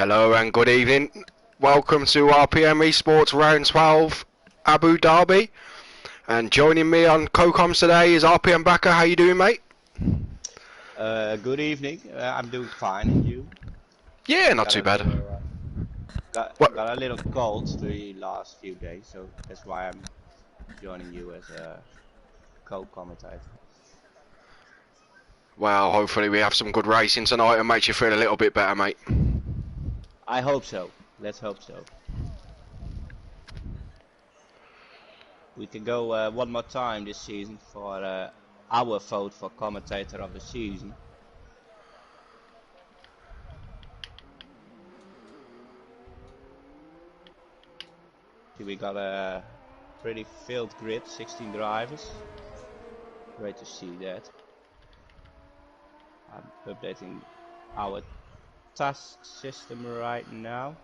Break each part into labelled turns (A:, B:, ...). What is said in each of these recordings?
A: Hello and good evening. Welcome to RPM Esports Round 12 Abu Dhabi. And joining me on co-coms today is RPM Backer. How you doing, mate?
B: Good evening. I'm doing fine, and you?
A: Yeah, not too bad.
B: Got a little cold the last few days, so that's why I'm joining you as a co-commentator.
A: Well, hopefully we have some good racing tonight and makes you feel a little bit better, mate.
B: I hope so. Let's hope so. We can go one more time this season for our vote for commentator of the season. We got a pretty filled grid, 16 drivers. Great to see that. I'm updating our task system right now.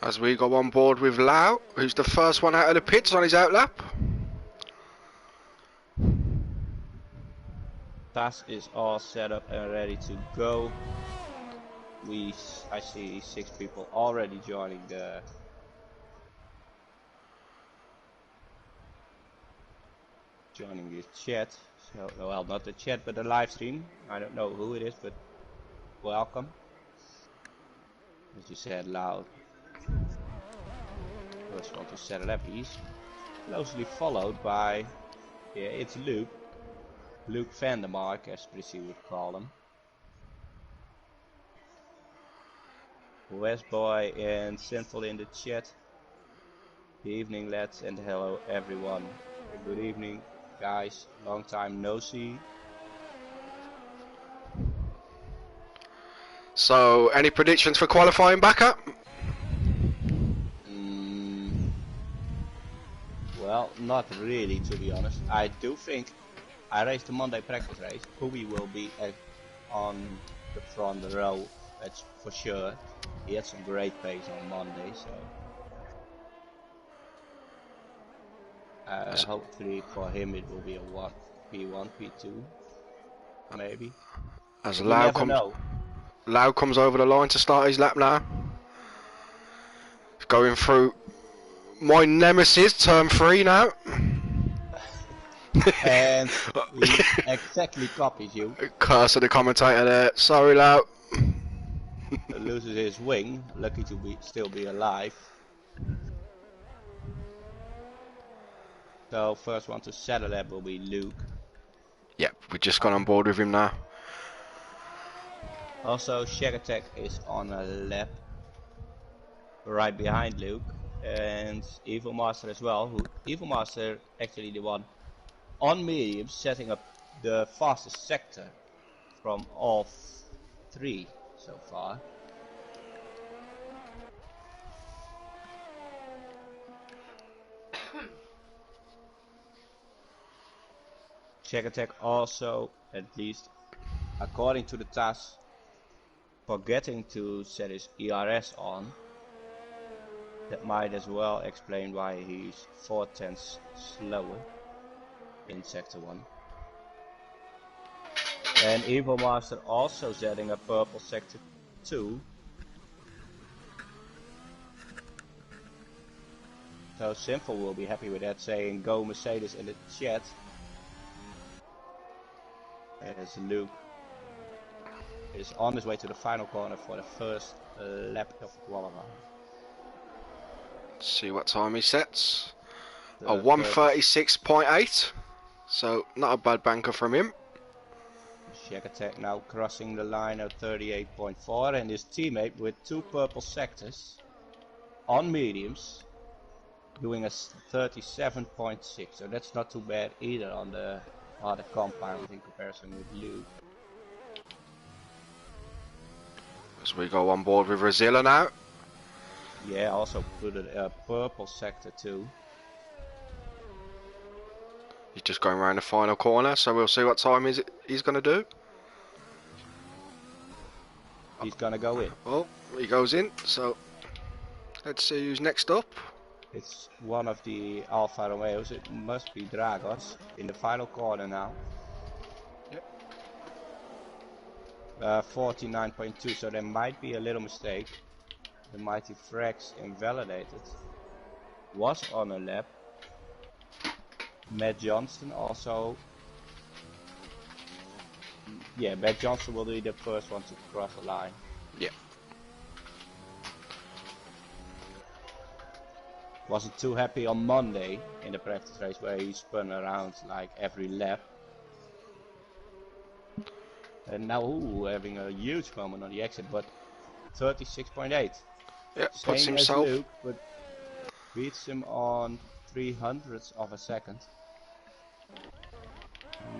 A: As we go on board with Lau, who's the first one out of the pits on his outlap.
B: Task is all set up and ready to go. I see 6 people already joining the chat. So, well, not the chat, but the live stream. I don't know who it is, but welcome. As you said, loud. First one to set it up. He's closely followed by, yeah, it's Luke Vandermark, as Prissy would call him. Westboy and Sinful in the chat. Good evening, lads, and hello everyone. Good evening, guys. Long time no see.
A: So, any predictions for qualifying Backer?
B: Well, not really, to be honest. I do think I raced the Monday practice race. Pubi will be on the front row, that's for sure. He had some great pace on Monday, so hopefully for him it will be a P1, P2, maybe.
A: As
B: you never know.
A: Lau comes over the line to start his lap now. He's going through my nemesis, turn 3 now.
B: And he exactly copies you.
A: Curse of the commentator there. Sorry, Lau.
B: Loses his wing. Lucky to still be alive. So first one to settle that will be Luke.
A: Yep, we've just gone on board with him now.
B: Also, Shag Attack is on a lap right behind Luke, and Evil Master as well. Evil Master actually the one on medium, setting up the fastest sector from all 3 so far. Shag Attack also, at least according to the task, forgetting to set his ERS on. That might as well explain why he's 4/10 slower in sector 1. And Evil Master also setting a purple sector 2. So Simple will be happy with that, saying go Mercedes in the chat. As Luke is on his way to the final corner for the first lap of qualifying.
A: See what time he sets. A 1:36.8. So not a bad banker from him.
B: Shag Attack now crossing the line at 38.4, and his teammate with 2 purple sectors on mediums doing a 37.6. So that's not too bad either on the harder compound in comparison with Luke.
A: As we go on board with Razilla now.
B: Yeah, also put a purple sector too.
A: He's just going around the final corner, so we'll see what time he's going to do.
B: He's going to go in.
A: Well, he goes in, so let's see who's next up.
B: It's one of the Alfa Romeos, it must be Dragos, in the final corner now.
A: Yep.
B: 49.2, so there might be a little mistake. The Mighty Frax invalidated. Was on a lap. Matt Johnston also. Yeah, Matt Johnston will be the first one to cross the line.
A: Yeah.
B: Wasn't too happy on Monday in the practice race where he spun around like every lap. And now having a huge moment on the exit, but 36.8.
A: Yeah, puts
B: Same as
A: himself.
B: Luke, but beats him on 300ths of a second.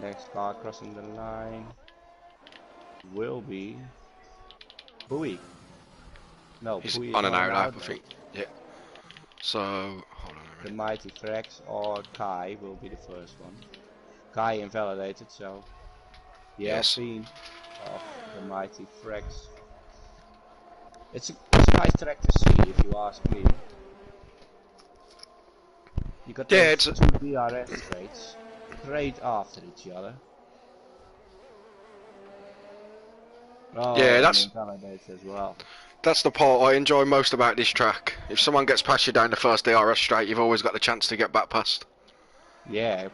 B: Next car crossing the line will be Bowie. No,
A: He's
B: Bowie is
A: on
B: on
A: an
B: an
A: outlap, I
B: outlap.
A: think. Yeah. So, hold on a
B: The
A: minute.
B: Mighty Frax or Kai will be the first one. Kai invalidated, so the
A: Yes.
B: Alpine of the Mighty Frax. It's a nice track to see, if you ask me. You got
A: Yeah,
B: those
A: it's
B: two DRS straights straight after each other. Oh,
A: yeah,
B: and
A: that's
B: invalidates as well.
A: the part I enjoy most about this track. If someone gets past you down the first DRS straight, you've always got the chance to get back past.
B: Yeah,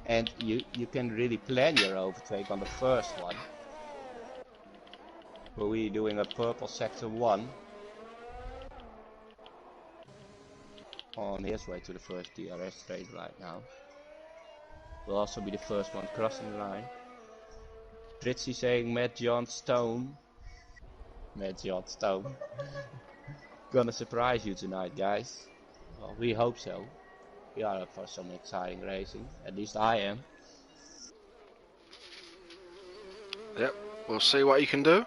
B: and you can really plan your overtake on the first one. But we're doing a purple sector 1 on his way to the first DRS straight right now. Will also be the first one crossing the line. Fritzy saying Matt Johnstone. Matt Johnstone. Gonna surprise you tonight, guys. Well, we hope so. We are up for some exciting racing. At least I am.
A: Yep, we'll see what he can do.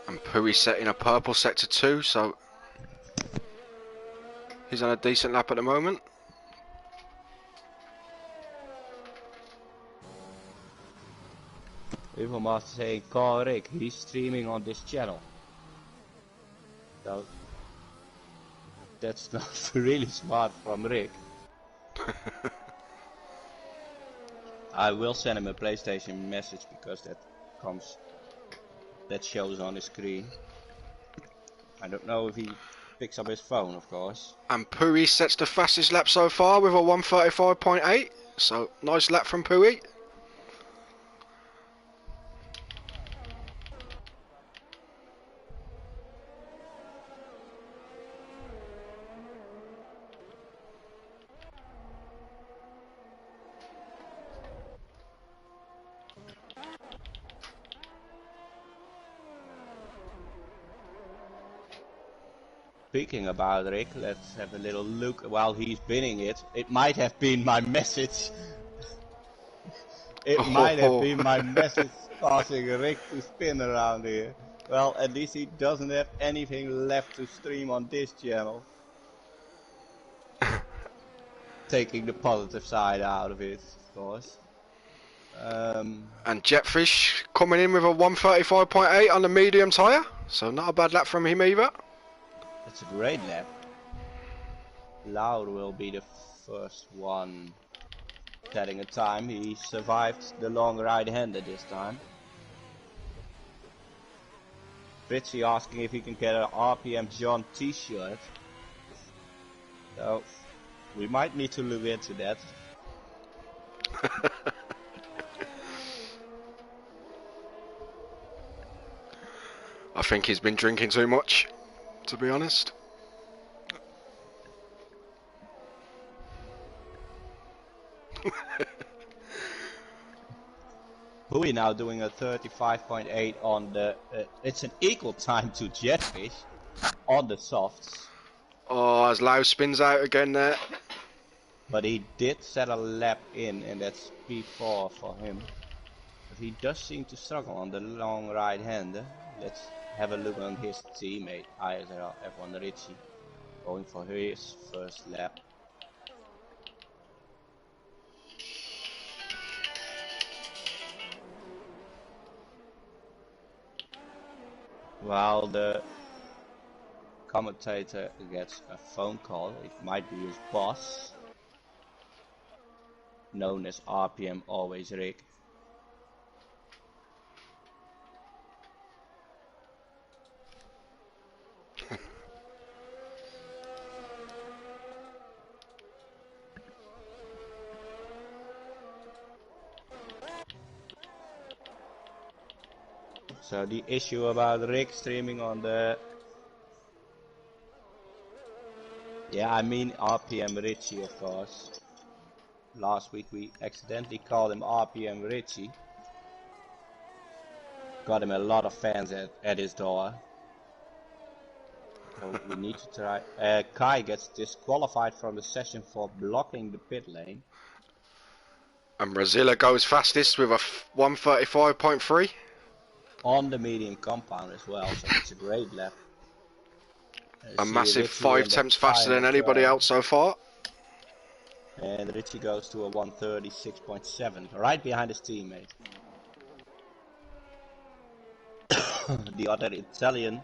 A: And Pooey's set in a purple sector 2, so he's on a decent lap at the moment.
B: People must say, call Rick, he's streaming on this channel. So, that's not really smart from Rick. I will send him a PlayStation message because that shows on his screen. I don't know if he picks up his phone, of course.
A: And Pooey sets the fastest lap so far with a 1:35.8. So nice lap from Pooey.
B: Speaking about Rick, let's have a little look while he's binning it. It might have been my message. It might have been my message causing Rick to spin around here. Well, at least he doesn't have anything left to stream on this channel. Taking the positive side out of it, of course.
A: And Jetfish coming in with a 1:35.8 on the medium tyre. So not a bad lap from him either.
B: That's a great lap. Laur will be the first one setting a time. He survived the long right-hander this time. Fritzy asking if he can get an RPM John t-shirt. So, we might need to look into that.
A: I think he's been drinking too much, to be honest.
B: Hui now doing a 35.8 on the... it's an equal time to Jetfish on the softs.
A: Oh, as Lau spins out again there.
B: But he did set a lap in, and that's P4 for him. But he does seem to struggle on the long right-hander. Let's have a look on his teammate, ISL F1 Richie, going for his first lap. While the commentator gets a phone call, it might be his boss, known as RPM Always Rick. So the issue about Rick streaming on the... Yeah, I mean RPM Richie, of course. Last week we accidentally called him RPM Richie. Got him a lot of fans at his door. So we need to try... Kai gets disqualified from the session for blocking the pit lane.
A: And Brazila goes fastest with a 1:35.3.
B: On the medium compound as well, so it's a great lap.
A: A massive 5 tenths faster than anybody else so far.
B: And Richie goes to a 1:36.7, right behind his teammate. The other Italian,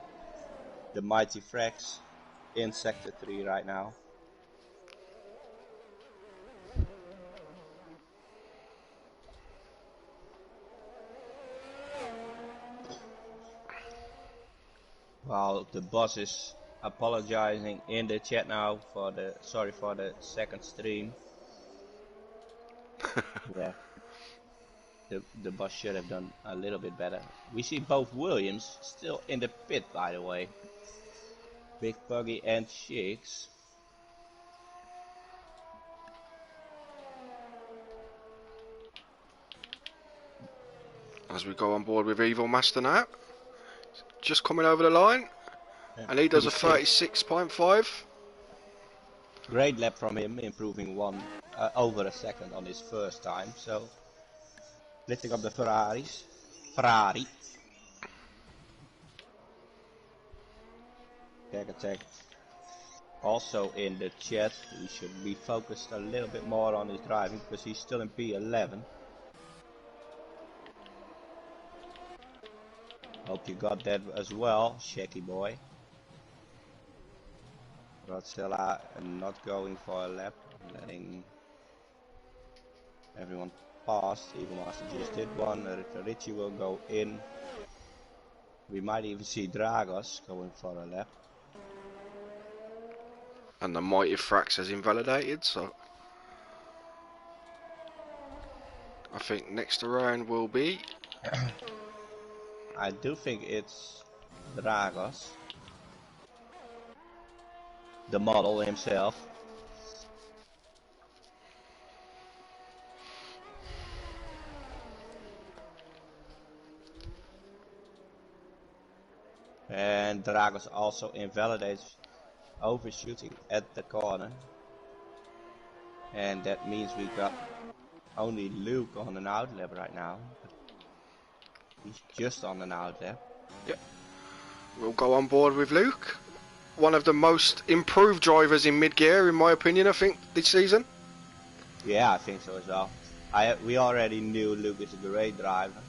B: the Mighty Frax, in Sector 3 right now. While the boss is apologizing in the chat now for the second stream. Yeah, the boss should have done a little bit better. We see both Williams still in the pit, by the way. Big Puggy and Shakes.
A: As we go on board with Evil Master now. Just coming over the line. Yeah, and he does a 36.5.
B: Great lap from him, improving over a second on his first time. So, lifting up the Ferrari. Tech attack. Also in the chat, he should be focused a little bit more on his driving because he's still in P11. Hope you got that as well, Shaky boy. Godzilla not going for a lap, letting everyone pass. Evil Master just did one. Richie will go in. We might even see Dragos going for a lap.
A: And the Mighty Frax has invalidated, so I think next around will be...
B: I do think it's Dragos, the model himself. And Dragos also invalidates overshooting at the corner. And that means we got only Luke on an outlap right now. He's just on an outlap.
A: Yep. We'll go on board with Luke. One of the most improved drivers in mid-gear, in my opinion, I think, this season.
B: Yeah, I think so as well. We already knew Luke is a great driver.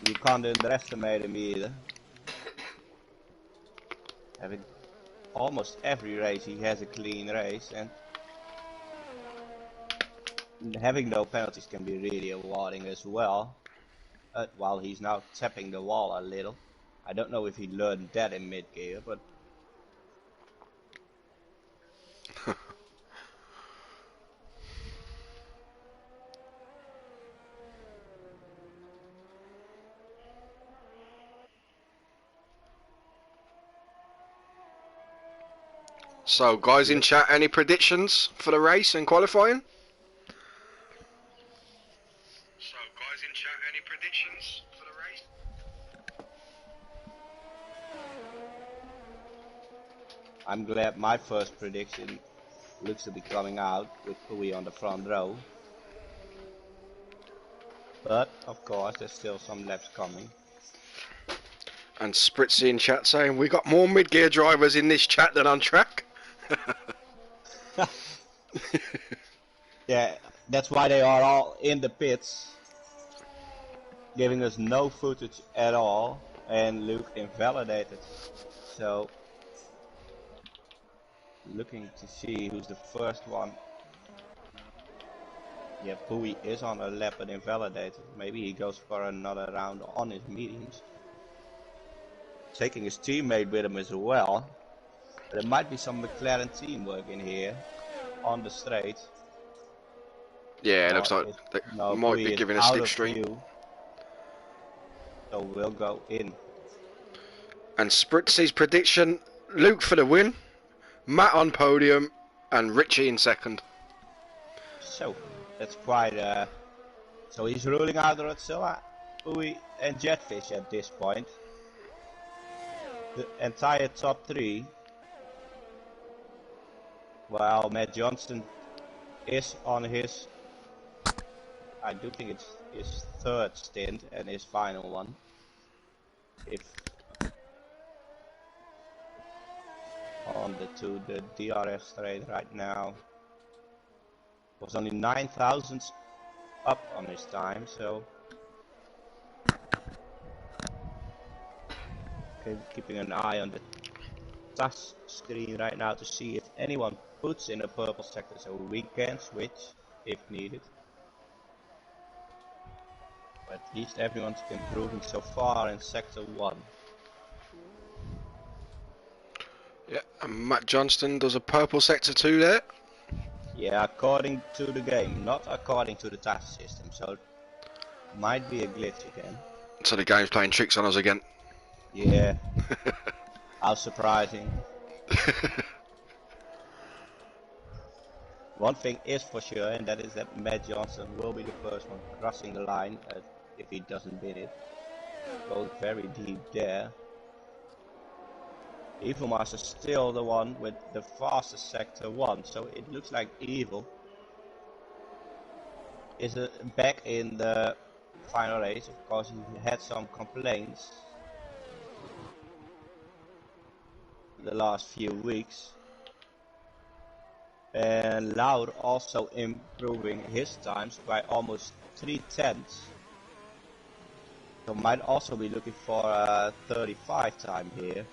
B: You can't underestimate him either. Having almost every race he has a clean race, and having no penalties can be really rewarding as well. While he's now tapping the wall a little. I don't know if he learned that in mid-gear, but...
A: So, guys in chat, any predictions for the race and qualifying?
B: I'm glad my first prediction looks to be coming out with Pui on the front row. But, of course, there's still some laps coming.
A: And Spritzy in chat saying, we got more mid-gear drivers in this chat than on track.
B: Yeah, that's why they are all in the pits. giving us no footage at all, and Luke invalidated. So, looking to see who's the first one. Yeah, Pui is on a lap but invalidated. Maybe he goes for another round on his mediums. Taking his teammate with him as well. There might be some McLaren teamwork in here on the straight.
A: Yeah, it looks like they might be giving a slipstream.
B: So we'll go in.
A: And Spritzy's prediction, Luke for the win, Matt on podium, and Richie in second.
B: So, that's quite so he's ruling out Rodzilla, Pui and Jetfish at this point. The entire top three. While Matt Johnston is on his, I do think it's his third stint and his final one. If on the DRS straight right now, was only 9 thousandths up on his time, so okay, keeping an eye on the touch screen right now to see if anyone puts in a purple sector, so we can switch if needed. But at least everyone's improving so far in sector 1.
A: Yeah, and Matt Johnston does a purple sector 2 there.
B: Yeah, according to the game, not according to the task system, so it might be a glitch again.
A: So the game's playing tricks on us again.
B: Yeah. How surprising. One thing is for sure, and that is that Matt Johnson will be the first one crossing the line if he doesn't bid it. Goes very deep there. Evil Master still the one with the fastest sector 1, so it looks like Evil is back in the final race. Of course, he had some complaints the last few weeks. And Laur also improving his times by almost 3/10. So might also be looking for a 35 time here.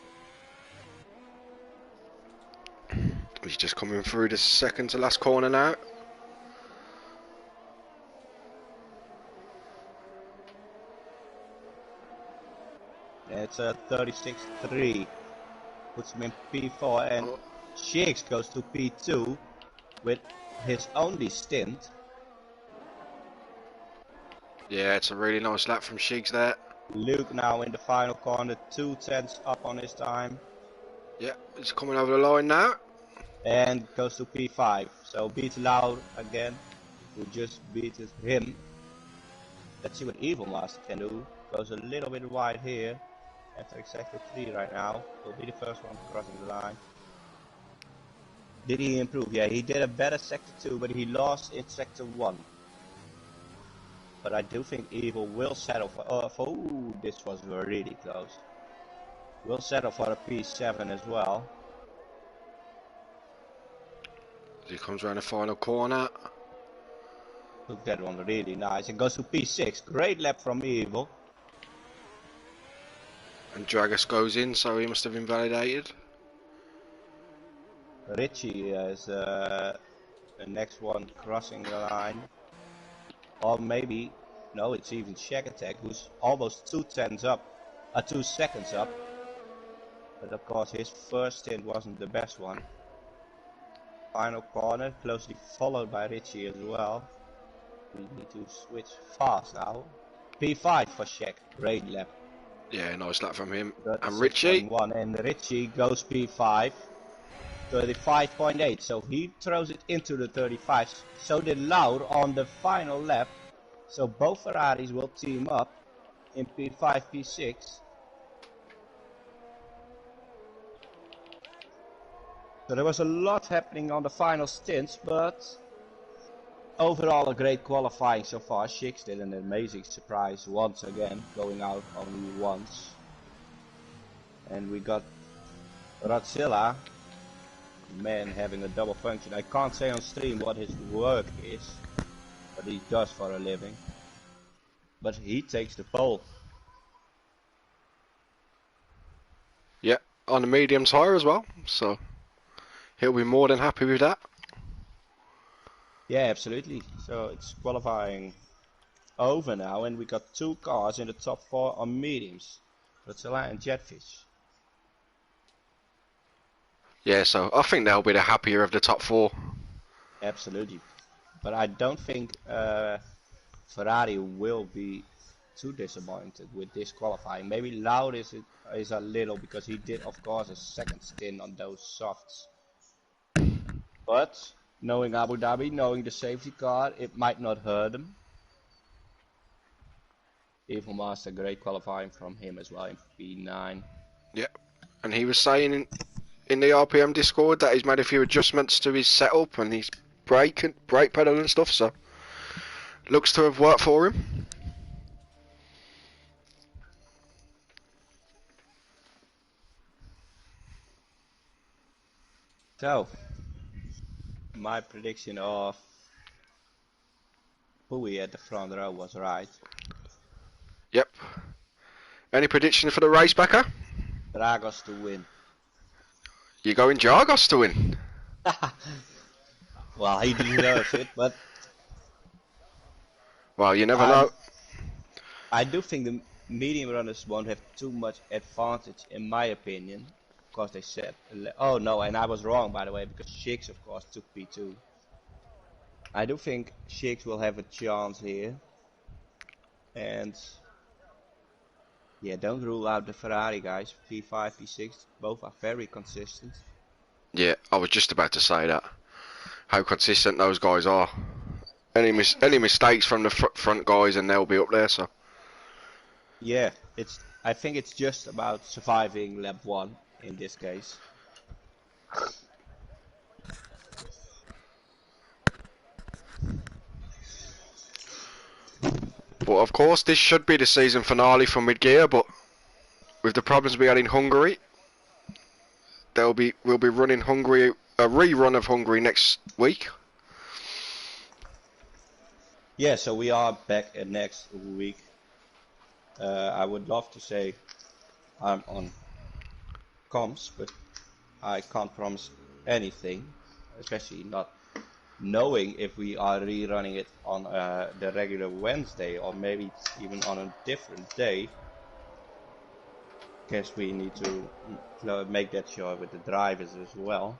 A: He's just coming through the second to last corner now.
B: It's a 36.3. Puts him in P4, and Shakes goes to P2 with his only stint.
A: Yeah, it's a really nice lap from Shiggs there.
B: Luke now in the final corner, 2/10 up on his time.
A: Yeah, he's coming over the line now.
B: And goes to P5. So beats Laur again, who just beat him. Let's see what Evil Master can do. Goes a little bit wide here. After sector 3 right now. Will be the first one crossing the line. Did he improve? Yeah, he did a better sector 2, but he lost in sector 1. But I do think Evil will settle for ooh, this was really close. Will settle for a P7 as well.
A: He comes around the final corner.
B: Took that one really nice. And goes to P6. Great lap from Evil.
A: And Dragus goes in, so he must have invalidated.
B: Richie is the next one crossing the line. Or maybe, no, it's even Shack Attack, who's almost 2/10 up, 2 seconds up. But of course his first stint wasn't the best one. Final corner, closely followed by Richie as well. We need to switch fast now. P5 for Shack, great lap.
A: Yeah, nice lap from him. And
B: 6.1, and Richie goes P5. 35.8, so he throws it into the 35s. So did Laur on the final lap. So both Ferraris will team up in P5, P6. So there was a lot happening on the final stints, but overall a great qualifying so far. Shix did an amazing surprise once again, going out only once. And we got Rodzilla, man having a double function. I can't say on stream what his work is, but he does for a living. but he takes the pole.
A: Yeah, on the medium tyre as well, so he'll be more than happy with that.
B: Yeah, absolutely. So it's qualifying over now, and we got 2 cars in the top 4 on mediums, Godzilla and Jetfish.
A: Yeah, so I think they'll be the happier of the top 4.
B: Absolutely, but I don't think Ferrari will be too disappointed with this qualifying. Maybe Loud is a little, because he did of course a second stint on those softs. But knowing Abu Dhabi, knowing the safety car, it might not hurt him. Evil Master, great qualifying from him as well in P9.
A: Yeah, and he was saying in the RPM Discord that he's made a few adjustments to his setup and his brake pedal and stuff, so looks to have worked for him.
B: So, my prediction of Pui at the front row was right.
A: Yep. Any prediction for the race, Becker?
B: Dragos to win.
A: You're going Jargos to win.
B: Well, he deserves it, but
A: Well, you never know.
B: I do think the medium runners won't have too much advantage, in my opinion, because they said, oh no, and I was wrong by the way, because Shiggs of course took P2. I do think Shiggs will have a chance here, and yeah, don't rule out the Ferrari guys. P5, P6, both are very consistent.
A: Yeah, I was just about to say that. How consistent those guys are. Any mistakes from the front guys and they'll be up there, so.
B: Yeah, I think it's just about surviving lap 1 in this case.
A: But of course, this should be the season finale for mid-gear, but with the problems we had in Hungary, we'll be running Hungary, a rerun of Hungary next week.
B: Yeah, so we are back next week. I would love to say I'm on comms, but I can't promise anything, especially not knowing if we are rerunning it on the regular Wednesday or maybe even on a different day. Guess we need to make that sure with the drivers as well.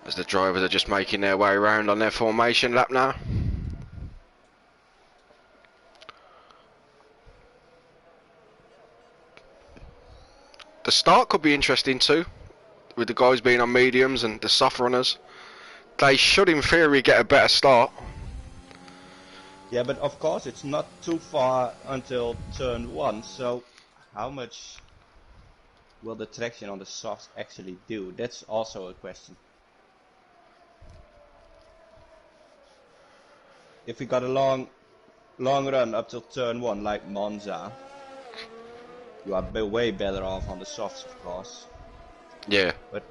A: As the drivers are just making their way around on their formation lap now. The start could be interesting too, with the guys being on mediums and the soft runners. They should in theory get a better start.
B: Yeah, but of course it's not too far until turn 1, so how much will the traction on the softs actually do? That's also a question. If we got a long run up till turn 1 like Monza, you are way better off on the softs, of course.
A: Yeah.
B: But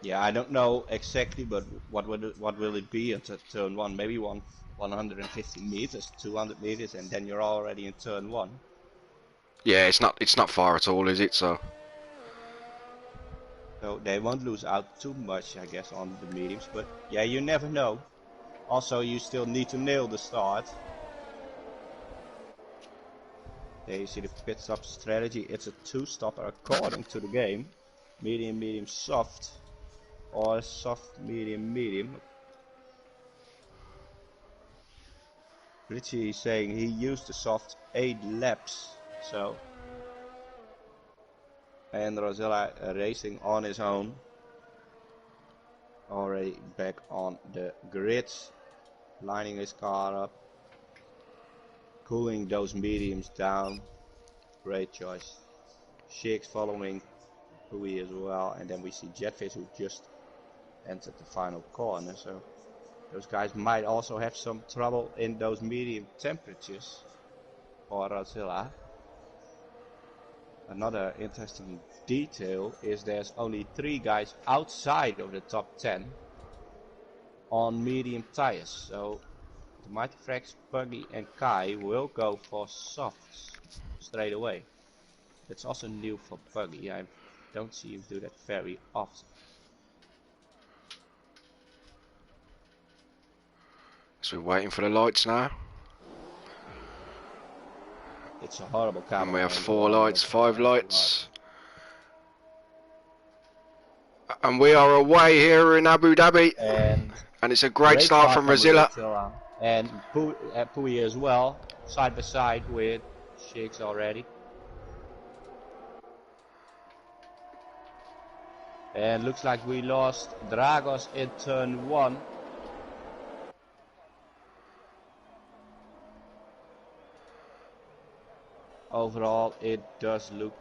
B: yeah, I don't know exactly, but what will it be until turn 1? Maybe 150 meters, 200 meters, and then you're already in turn 1.
A: Yeah, it's not far at all, is it? So
B: they won't lose out too much, I guess, on the mediums. But yeah, you never know. Also, you still need to nail the start. There you see the pit stop strategy. It's a 2-stopper according to the game. Medium, medium, soft. Or soft, medium, medium. Richie is saying he used the soft 8 laps. So, and Rosella racing on his own. Already back on the grid. Lining his car up. Cooling those mediums down. Great choice. Shiggs following Hui as well, and then we see Jetfish who just entered the final corner, so those guys might also have some trouble in those medium temperatures for Razilla. Another interesting detail is there's only 3 guys outside of the top 10 on medium tires, so The Mighty Frax, Puggy and Kai will go for softs straight away. That's also new for Puggy. I don't see him do that very often.
A: So we're waiting for the lights now.
B: It's a horrible camera.
A: And we have 4 lights, 5 lights. And we are away here in Abu Dhabi. And it's a great start from Razilla.
B: And Pui as well, side by side with Shakes already. And looks like we lost Dragos in turn 1. Overall, it does look.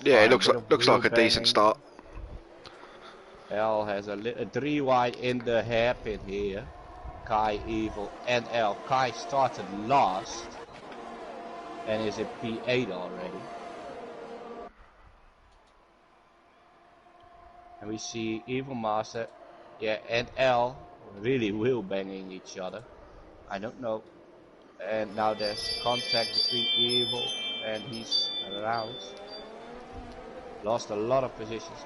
A: Yeah, it looks like a decent start.
B: L has a 3 wide in the hairpin here. Kai, Evil, and L. Kai started last and is in P8 already. And we see Evil Master, yeah, and L really will banging each other. I don't know. And now there's contact between Evil and he's around. Lost a lot of positions.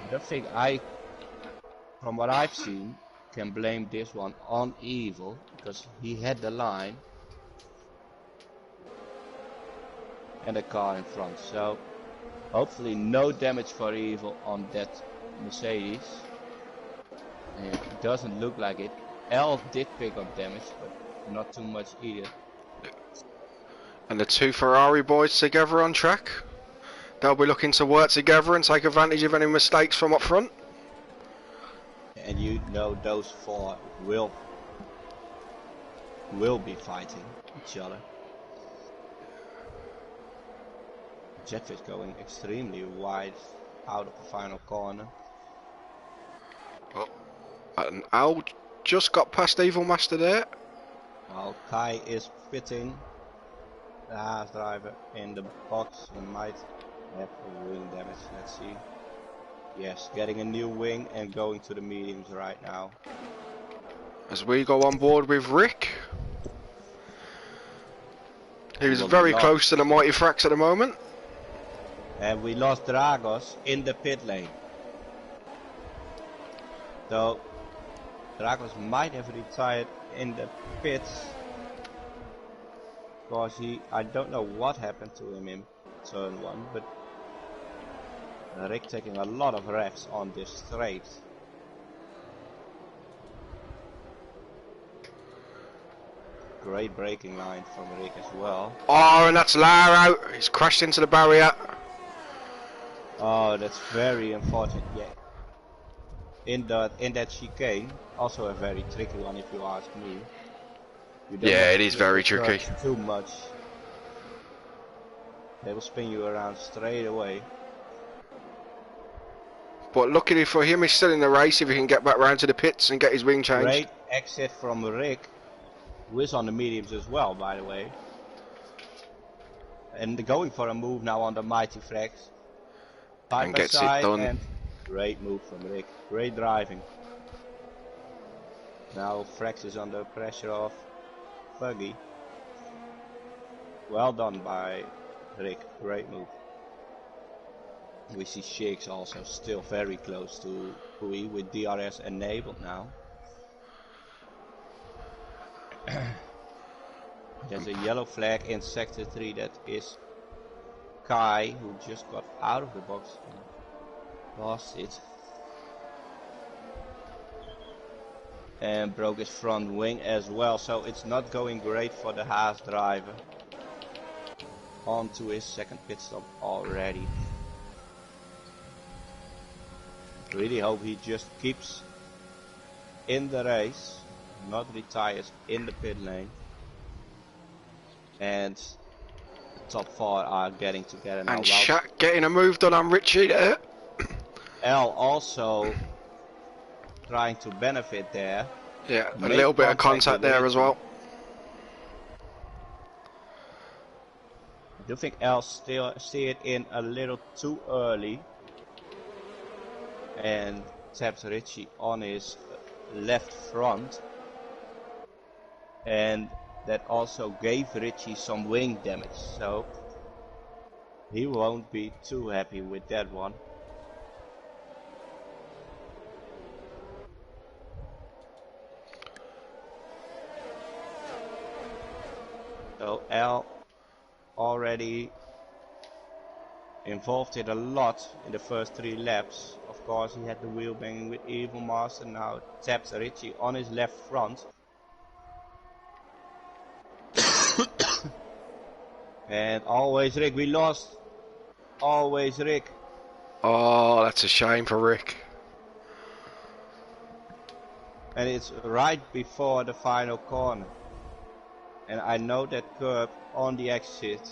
B: I don't think from what I've seen, can blame this one on Evil because he had the line and a car in front. So hopefully no damage for Evil on that Mercedes. And it doesn't look like it. L did pick up damage, but not too much either.
A: And the 2 Ferrari boys together on track. They'll be looking to work together and take advantage of any mistakes from up front.
B: And you know those 4 will be fighting each other. Jetfish going extremely wide out of the final corner.
A: Oh, and Al just got past Evil Master there.
B: While Kai is pitting the Haas driver in the box and might have a wing damage. Let's see. Yes, getting a new wing and going to the mediums right now.
A: As we go on board with Rick. He's very close to the Mighty Frax at the moment.
B: And we lost Dragos in the pit lane. So Dragos might have retired in the pits. Because I don't know what happened to him in turn 1, but Rick taking a lot of revs on this straight. Great braking line from Rick as well.
A: Oh, and that's Laro. He's crashed into the barrier.
B: Oh, that's very unfortunate. Yeah. In that chicane, also a very tricky one if you ask me.
A: Yeah, it is very tricky.
B: Too much. They will spin you around straight away.
A: But luckily for him, he's still in the race if he can get back round to the pits and get his wing changed.
B: Great exit from Rick, who is on the mediums as well, by the way. And going for a move now on the Mighty Frax.
A: And gets it done.
B: And great move from Rick. Great driving. Now Frax is under pressure of Buggy. Well done by Rick. Great move. We see Shakes also still very close to Hui with DRS enabled now. There's a yellow flag in sector 3 that is Kai, who just got out of the box and lost it. And broke his front wing as well, so it's not going great for the Haas driver. On to his second pit stop already. Really hope he just keeps in the race, not retires in the pit lane. And the top 4 are getting together now.
A: And Shaq getting a move done on Richie there.
B: L also trying to benefit there.
A: Yeah, a little bit of contact there as well.
B: I do think L still see it in a little too early. And taps Richie on his left front. and that also gave Richie some wing damage, so he won't be too happy with that one. So Al already involved it a lot in the first 3 laps. Of course, he had the wheel banging with Evil Master. Now taps Richie on his left front. And always Rick, we lost. Always Rick.
A: Oh, that's a shame for Rick.
B: And it's right before the final corner. And I know that curb on the exit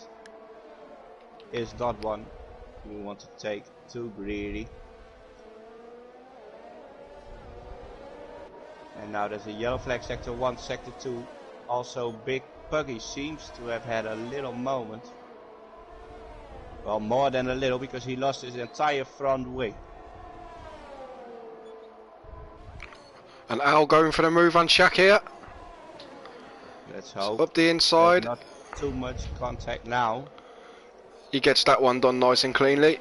B: is not one we want to take too greedy. And now there's a yellow flag, sector 1, sector 2. Also Big Puggy seems to have had a little moment. Well, more than a little, because he lost his entire front wing.
A: And Al going for the move on Shaq here.
B: Let's hope.
A: Up the inside.
B: Not too much contact now.
A: He gets that one done nice and cleanly.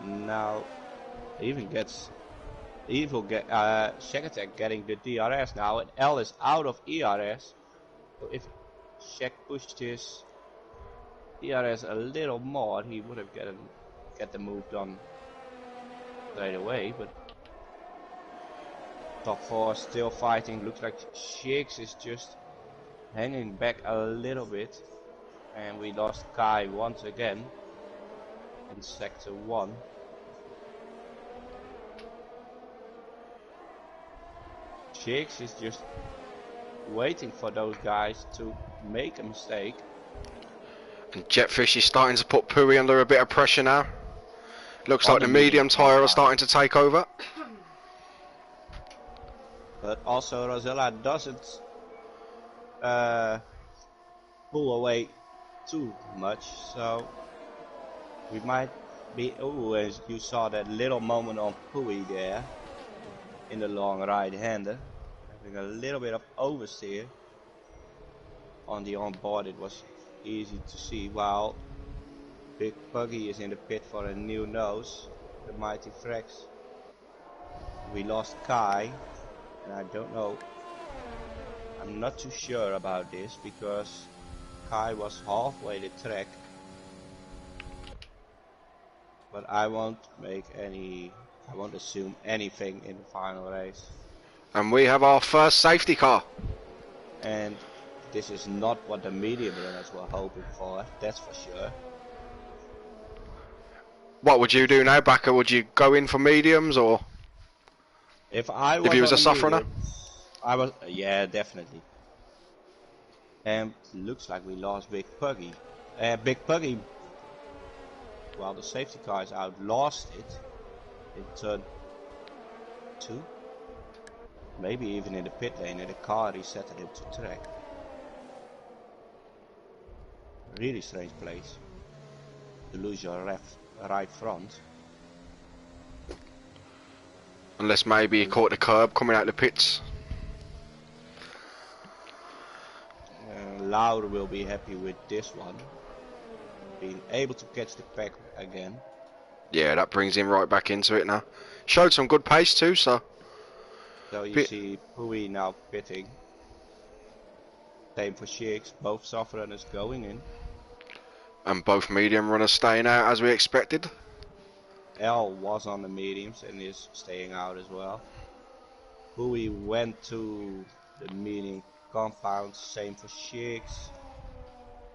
B: Now, Shaq Attack getting the DRS now, and L is out of ERS. So if Shaq pushed his DRS a little more, he would have get the move done straight away. But top 4 still fighting. Looks like Shakes is just hanging back a little bit, and we lost Kai once again in sector 1. Shakes is just waiting for those guys to make a mistake.
A: And Jetfish is starting to put Pui under a bit of pressure now. Looks like the medium tyre are starting to take over.
B: But also Rosella doesn't pull away too much, so we might be. Oh, as you saw that little moment on Pui there in the long right-hander, having a little bit of oversteer on the onboard. It was easy to see, while Big Puggy is in the pit for a new nose, the Mighty Frex. We lost Kai, and I don't know, I'm not too sure about this, because Kai was halfway the track, but I won't assume anything in the final race.
A: And we have our first safety car.
B: And this is not what the medium runners were hoping for, that's for sure.
A: What would you do now, Backer? Would you go in for mediums, or
B: if
A: he was a soft runner?
B: Yeah, definitely. And looks like we lost Big Puggy. Big Puggy, while the safety car is out, lost it in turn 2. Maybe even in the pit lane, and the car reset it to track. Really strange place to lose your right front.
A: Unless maybe he caught the curb coming out the pits.
B: Lauer will be happy with this one. Being able to catch the pack again.
A: Yeah, that brings him right back into it now. Showed some good pace too, so.
B: So you see Pui now pitting. Same for Shakes, both soft runners going in.
A: And both medium runners staying out as we expected.
B: L was on the mediums and is staying out as well. Pui went to the medium compound, same for Shakes.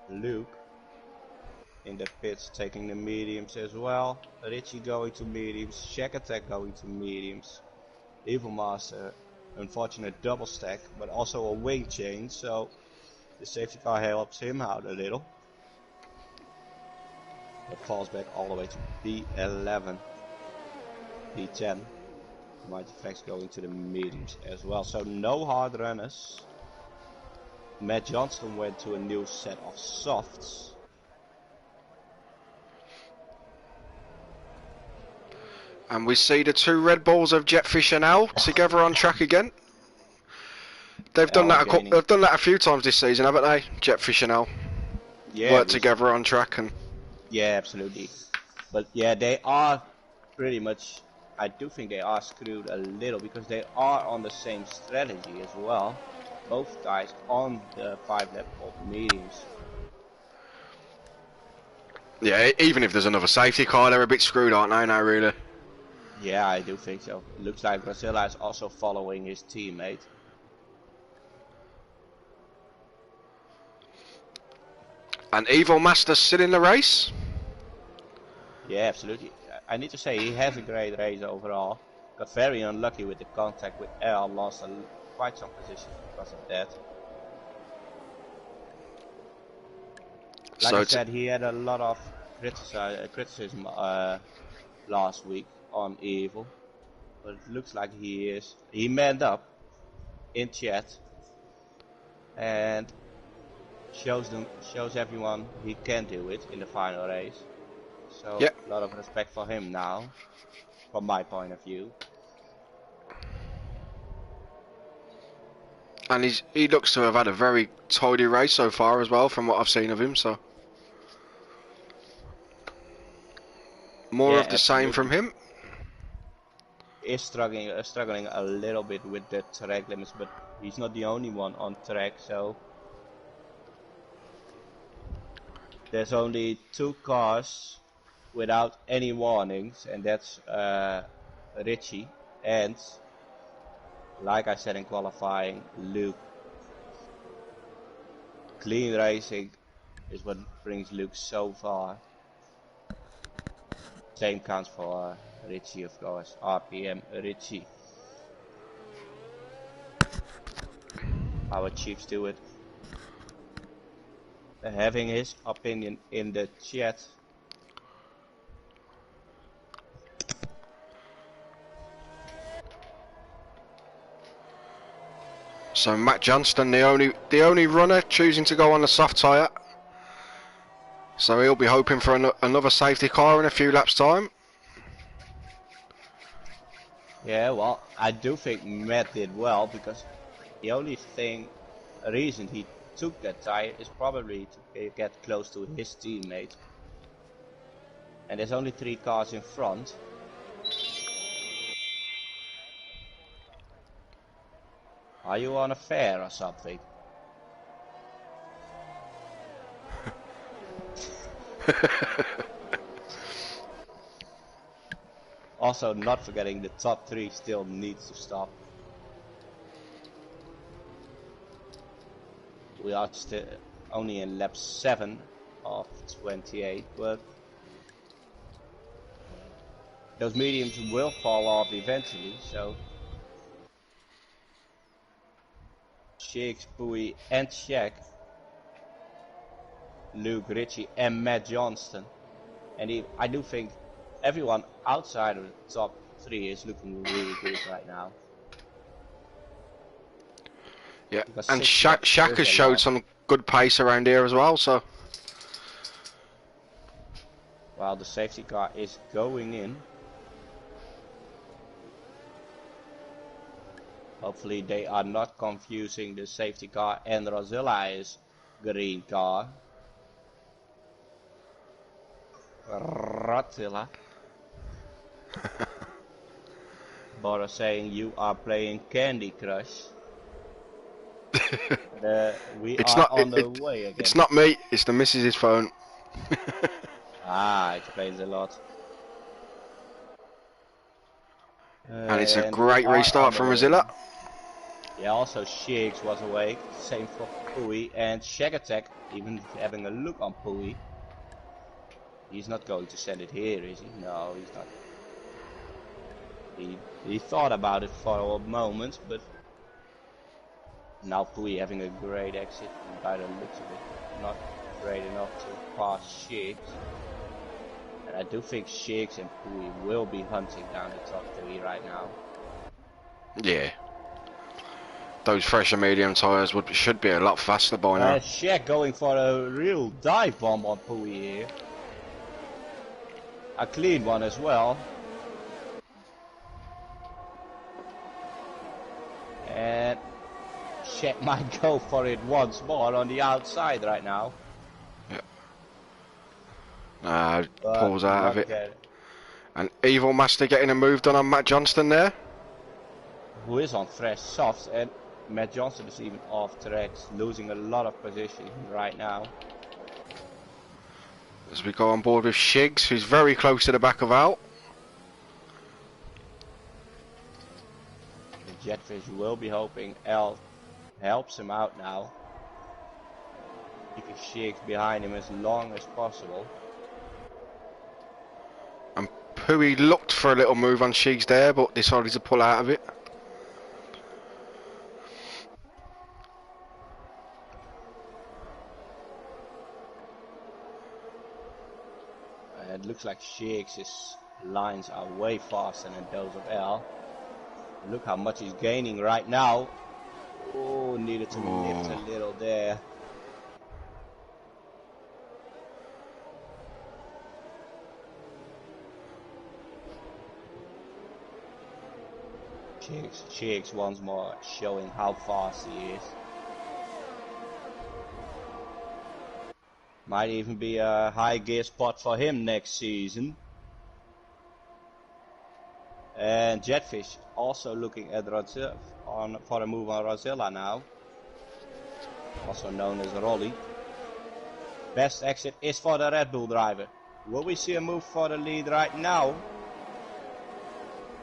B: Luke in the pits taking the mediums as well. Richie going to mediums, Shaq Attack going to mediums. Evil Master, unfortunate double stack, but also a wing change, so the safety car helps him out a little. But falls back all the way to B11, B10. Mighty Frex going to the mediums as well. So no hard runners. Matt Johnston went to a new set of softs.
A: And we see the two Red Bulls of Jetfish and Al together on track again. They've done that.
B: gaining.
A: They've done that a few times this season, haven't they? Jetfish and Al
B: Yeah,
A: work together on track and.
B: yeah, absolutely. But yeah, they are pretty much. I do think they are screwed a little because they are on the same strategy as well. Both guys on the 5-lap of mediums.
A: Yeah, even if there's another safety car, they're a bit screwed, aren't they? Now, really.
B: Yeah, I do think so. It looks like Brazilla is also following his teammate.
A: And Evo Master's still in the race.
B: Yeah, absolutely. I need to say he has a great race overall. Got very unlucky with the contact with L, lost quite some positions because of that. Like
A: So
B: I said, he had a lot of criticism last week on Evil, but it looks like he manned up in chat and shows everyone he can do it in the final race. So
A: yep.
B: a lot of respect for him now, from my point of view.
A: And he looks to have had a very tidy race so far as well, from what I've seen of him. So more
B: Yeah,
A: of the same from
B: absolutely.
A: him.
B: Is struggling a little bit with the track limits, but he's not the only one on track. So there's only 2 cars without any warnings, and that's Richie and, like I said in qualifying, Luke. Clean racing is what brings Luke so far. Same counts for Richie, of course. RPM Richie. Our chief steward having his opinion in the chat.
A: So Matt Johnston, the only runner choosing to go on the soft tyre. So he'll be hoping for another safety car in a few laps' time.
B: Yeah, well, I do think Matt did well because the only reason he took that tire is probably to get close to his teammate. And there's only 3 cars in front. Are you on a fair or something? Also, not forgetting the top 3 still needs to stop. We are still only in lap 7 of 28, but those mediums will fall off eventually, so Shakes, Pui and Shaq, Luke, Richie and Matt Johnston. And I do think everyone outside of the top 3 is looking really good right now.
A: Yeah,
B: Because
A: and
B: 6 laps
A: Shaq
B: is
A: has
B: a
A: showed
B: lot.
A: some good pace around here as well. So
B: While the safety car is going in. Hopefully they are not confusing the safety car and Rozilla's green car. Rozilla. Boris saying you are playing Candy Crush. We
A: it's
B: are
A: not
B: on the way again.
A: it's not me. It's the missus's phone.
B: Explains a lot.
A: And it's a
B: And we
A: great
B: are on
A: restart
B: the
A: from
B: way
A: Rosilla.
B: again. Yeah, also Shiggs was awake. Same for Pui and Shag Attack, even having a look on Pui. He's not going to send it here, is he? No, he's not. He thought about it for a moment, but now Pui having a great exit, and by the looks of it, not great enough to pass Shiggs. And I do think Shiggs and Pui will be hunting down the top 3 right now.
A: Yeah. Those fresher medium tyres should be a lot faster by now.
B: Shaq going for a real dive bomb on Pui here. A clean one as well. And Check might go for it once more on the outside right now.
A: Pulls out of it.
B: Get it.
A: And Evil Master getting a move done on Matt Johnston there.
B: Who is on fresh softs, and Matt Johnston is even off tracks, losing a lot of position right now.
A: As we go on board with Shiggs, who's very close to the back of Al.
B: The Jetfish will be hoping Al helps him out now, keeping Shiggs behind him as long as possible.
A: And Pui looked for a little move on Shiggs there, but decided to pull out of it.
B: It looks like Shiggs' lines are way faster than those of L. Look how much he's gaining right now. Oh, needed to lift a little there. Shiggs once more showing how fast he is. Might even be a high gear spot for him next season. And Jetfish also looking at Rodzilla for a move on Rodzilla now. Also known as Rolly. Best exit is for the Red Bull driver. Will we see a move for the lead right now?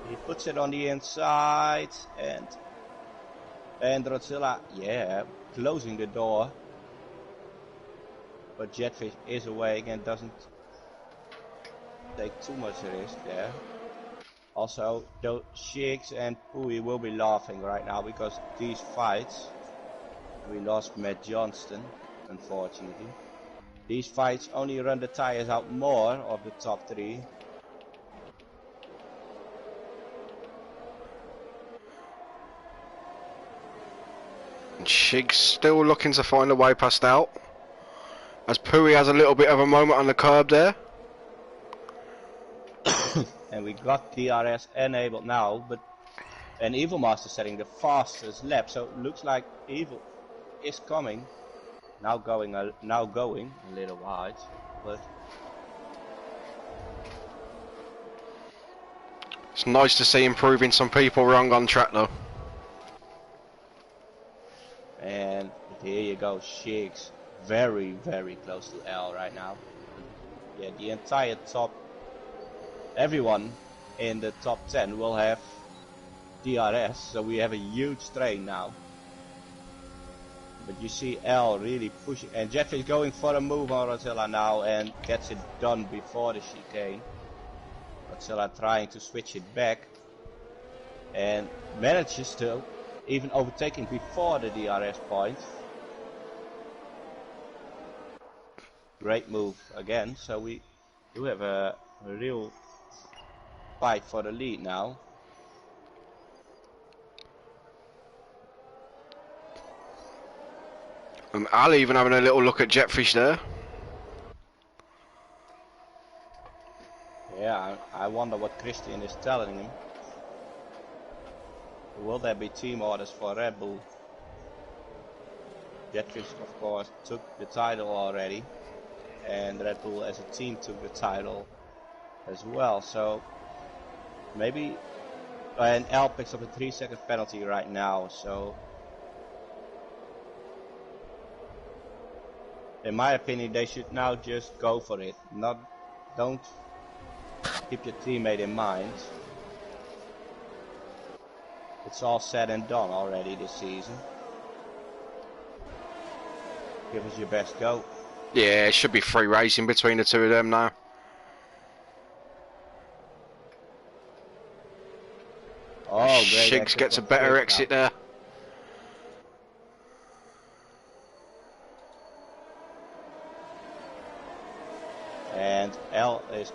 B: He puts it on the inside and Rodzilla, yeah, closing the door. But Jetfish is awake and doesn't take too much risk there. Also, though Shiggs and Pui will be laughing right now because these fights, we lost Matt Johnston, unfortunately. These fights only run the tires out more of the top three.
A: And Shiggs still looking to find a way past out. As Pui has a little bit of a moment on the curb there.
B: And we got DRS enabled now, but an Evil Master setting the fastest lap, so it looks like Evil is coming. Now going a little wide, but
A: it's nice to see him proving some people wrong on track though.
B: And here you go, Shiggs. Very, very close to L right now. Yeah, the entire top, everyone in the top 10 will have DRS, so we have a huge strain now. But you see L really pushing, and Jetfish going for a move on Rodzilla now and gets it done before the chicane. Rodzilla trying to switch it back and manages to even overtaking before the DRS point. Great move again, so we do have a real fight for the lead now.
A: Al even having a little look at Jetfish there.
B: Yeah, I wonder what Christian is telling him. Will there be team orders for Red Bull? Jetfish, of course, took the title already. And Red Bull as a team took the title as well, so maybe, and L picks up a 3-second penalty right now, so in my opinion they should now just go for it, don't keep your teammate in mind. It's all said and done already this season. Give us your best go.
A: Yeah, it should be free racing between the two of them now.
B: Oh, great.
A: Shiggs gets a better exit there.
B: And L is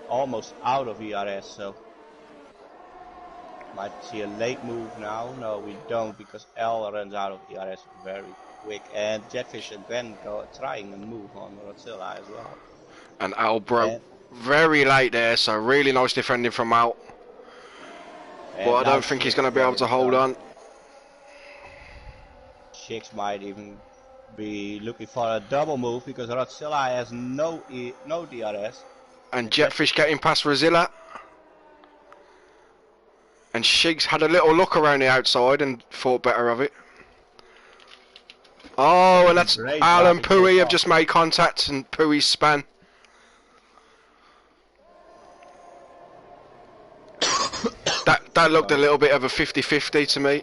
B: almost out of ERS, so might see a late move now. No, we don't, because L runs out of ERS very quick. And Jetfish again trying a move on Rodzilla as well.
A: And Al broke very late there, so really nice defending from Al. But I don't think he's going to be able to hold on.
B: Shix might even be looking for a double move because Rodzilla has no DRS.
A: And Jetfish getting past Rozilla. And Shiggs had a little look around the outside and thought better of it. Oh, and that's
B: Great
A: Al and
B: driving so
A: Pui have
B: far.
A: just made contact and Pui's span. That looked a little bit of a 50-50 to me.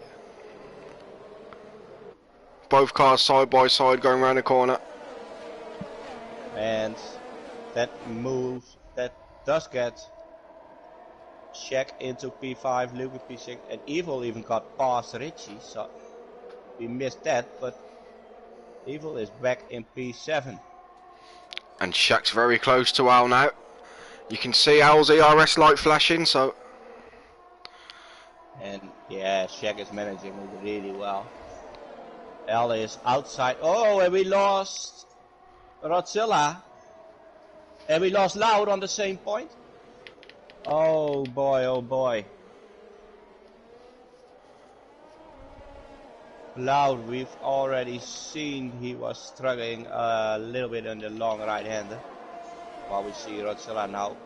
A: Both cars side by side going around the corner.
B: And that does get Shaq into P5, Luke in P6, and Evil even got past Richie, so we missed that, but Evil is back in P7.
A: And Shaq's very close to Al now. You can see Al's ERS light flashing, so...
B: And yeah, Shaq is managing it really well. Al is outside. Oh, and we lost Rodzilla. And we lost Loud on the same point. Oh boy, oh boy. Loud, we've already seen he was struggling a little bit on the long right-hander. While we see Rodzilla now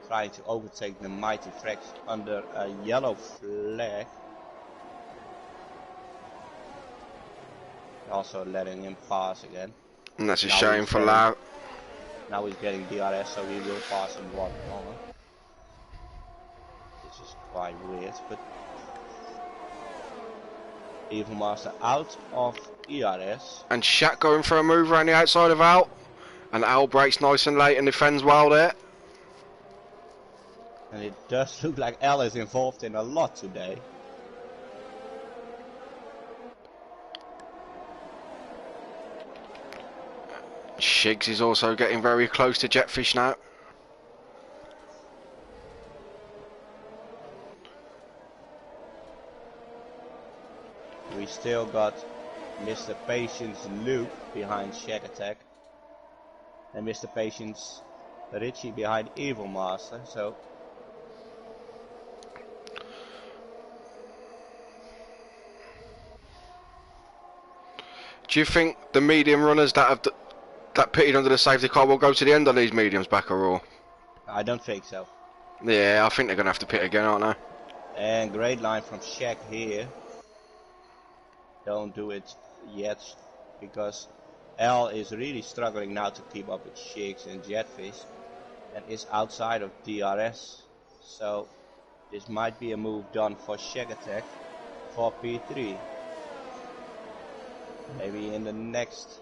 B: trying to overtake the Mighty Frax under a yellow flag. Also letting him pass again.
A: And that's a shame for Lau.
B: Now he's getting DRS, so he will pass him one longer. This is quite weird, but Evil Master out of ERS.
A: And Shaq going for a move around the outside of Al. And Al breaks nice and late and defends well there.
B: And it does look like Al is involved in a lot today.
A: Shiggs is also getting very close to Jetfish now.
B: We still got Mr. Patience Luke behind Shack Attack. And Mr. Patience Richie behind Evil Master, so...
A: Do you think the medium runners that pitted under the safety car will go to the end on these mediums back or all?
B: I don't think so.
A: Yeah, I think they're going to have to pit again, aren't they?
B: And great line from Shaq here. Don't do it yet, because L is really struggling now to keep up with Shakes and Jetfish, and is outside of DRS. So this might be a move done for Shaq Attack for P3. Maybe in the next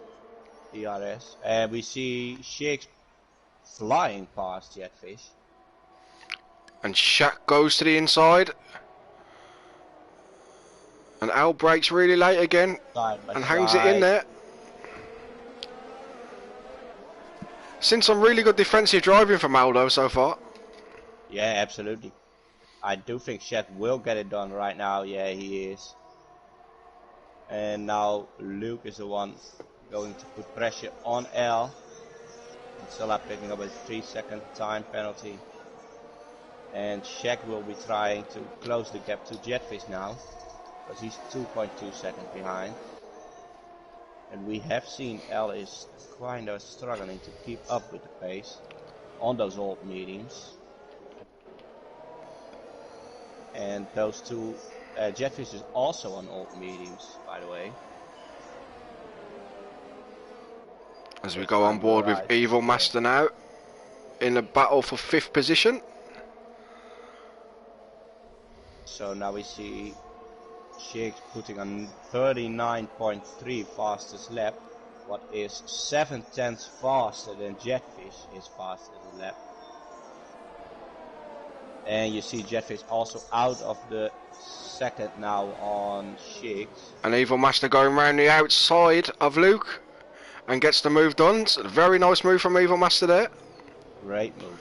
B: DRS. And we see Shakes flying past Jetfish.
A: And Shaq goes to the inside. And Al breaks really late again. And hangs it in there. Seen some really good defensive driving from Aldo so far.
B: Yeah, absolutely. I do think Shaq will get it done right now. Yeah, he is. And now Luke is the one going to put pressure on L. And Silla picking up a 3-second time penalty. And Shaq will be trying to close the gap to Jetfish now, because he's 2.2 seconds behind. And we have seen L is kind of struggling to keep up with the pace on those old mediums. And those two, Jetfish is also on old mediums, by the way.
A: As we go on board with Evil Master now, in a battle for 5th position.
B: So now we see Shakes putting on 39.3 fastest lap, what is 7/10 faster than Jetfish is fastest lap. And you see Jetfish also out of the second now on Shakes.
A: And Evil Master going round the outside of Luke and gets the move done. It's a very nice move from Evil Master there.
B: Great move.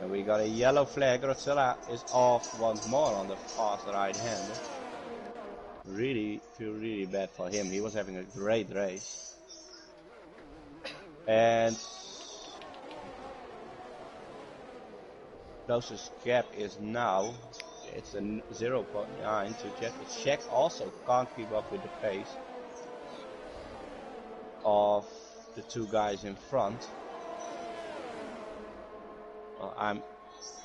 B: And we got a yellow flag. Rodzilla is off once more on the fast right hand. Really feel really bad for him. He was having a great race. And closest gap is now it's a 0.9 to Jetfish. Shaq also can't keep up with the pace of the two guys in front. Well, I'm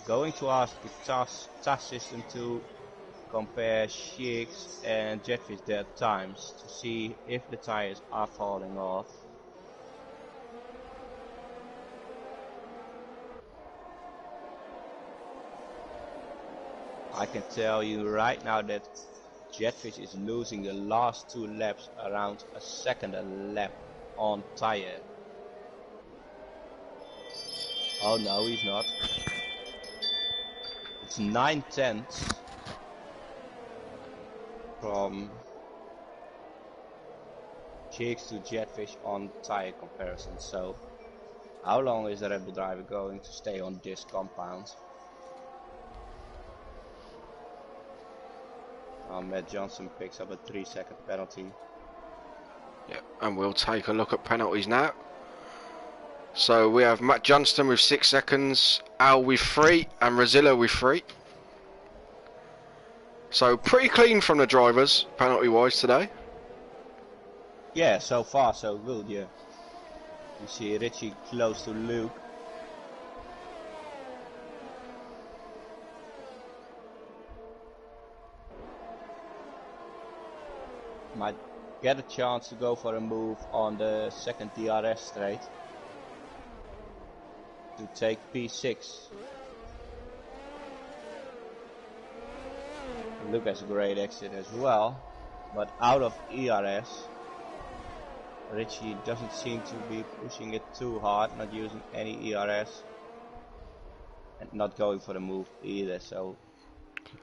B: going to ask the TAS system to compare Sheiks and Jetfish their times to see if the tires are falling off. I can tell you right now that Jetfish is losing the last 2 laps around a second a lap on tire. Oh no, he's not. It's 9/10 from Sheiks to Jetfish on tire comparison. So how long is the Red Bull driver going to stay on this compound? Matt Johnson picks up a 3-second penalty.
A: Yeah, and we'll take a look at penalties now. So we have Matt Johnston with 6 seconds, Al with 3, and Rosilla with 3. So pretty clean from the drivers, penalty-wise today.
B: Yeah, so far so good, yeah. You see Richie close to Luke. Might get a chance to go for a move on the second DRS straight to take P6. Luke has a great exit as well, but out of ERS, Richie doesn't seem to be pushing it too hard, not using any ERS and not going for the move either, so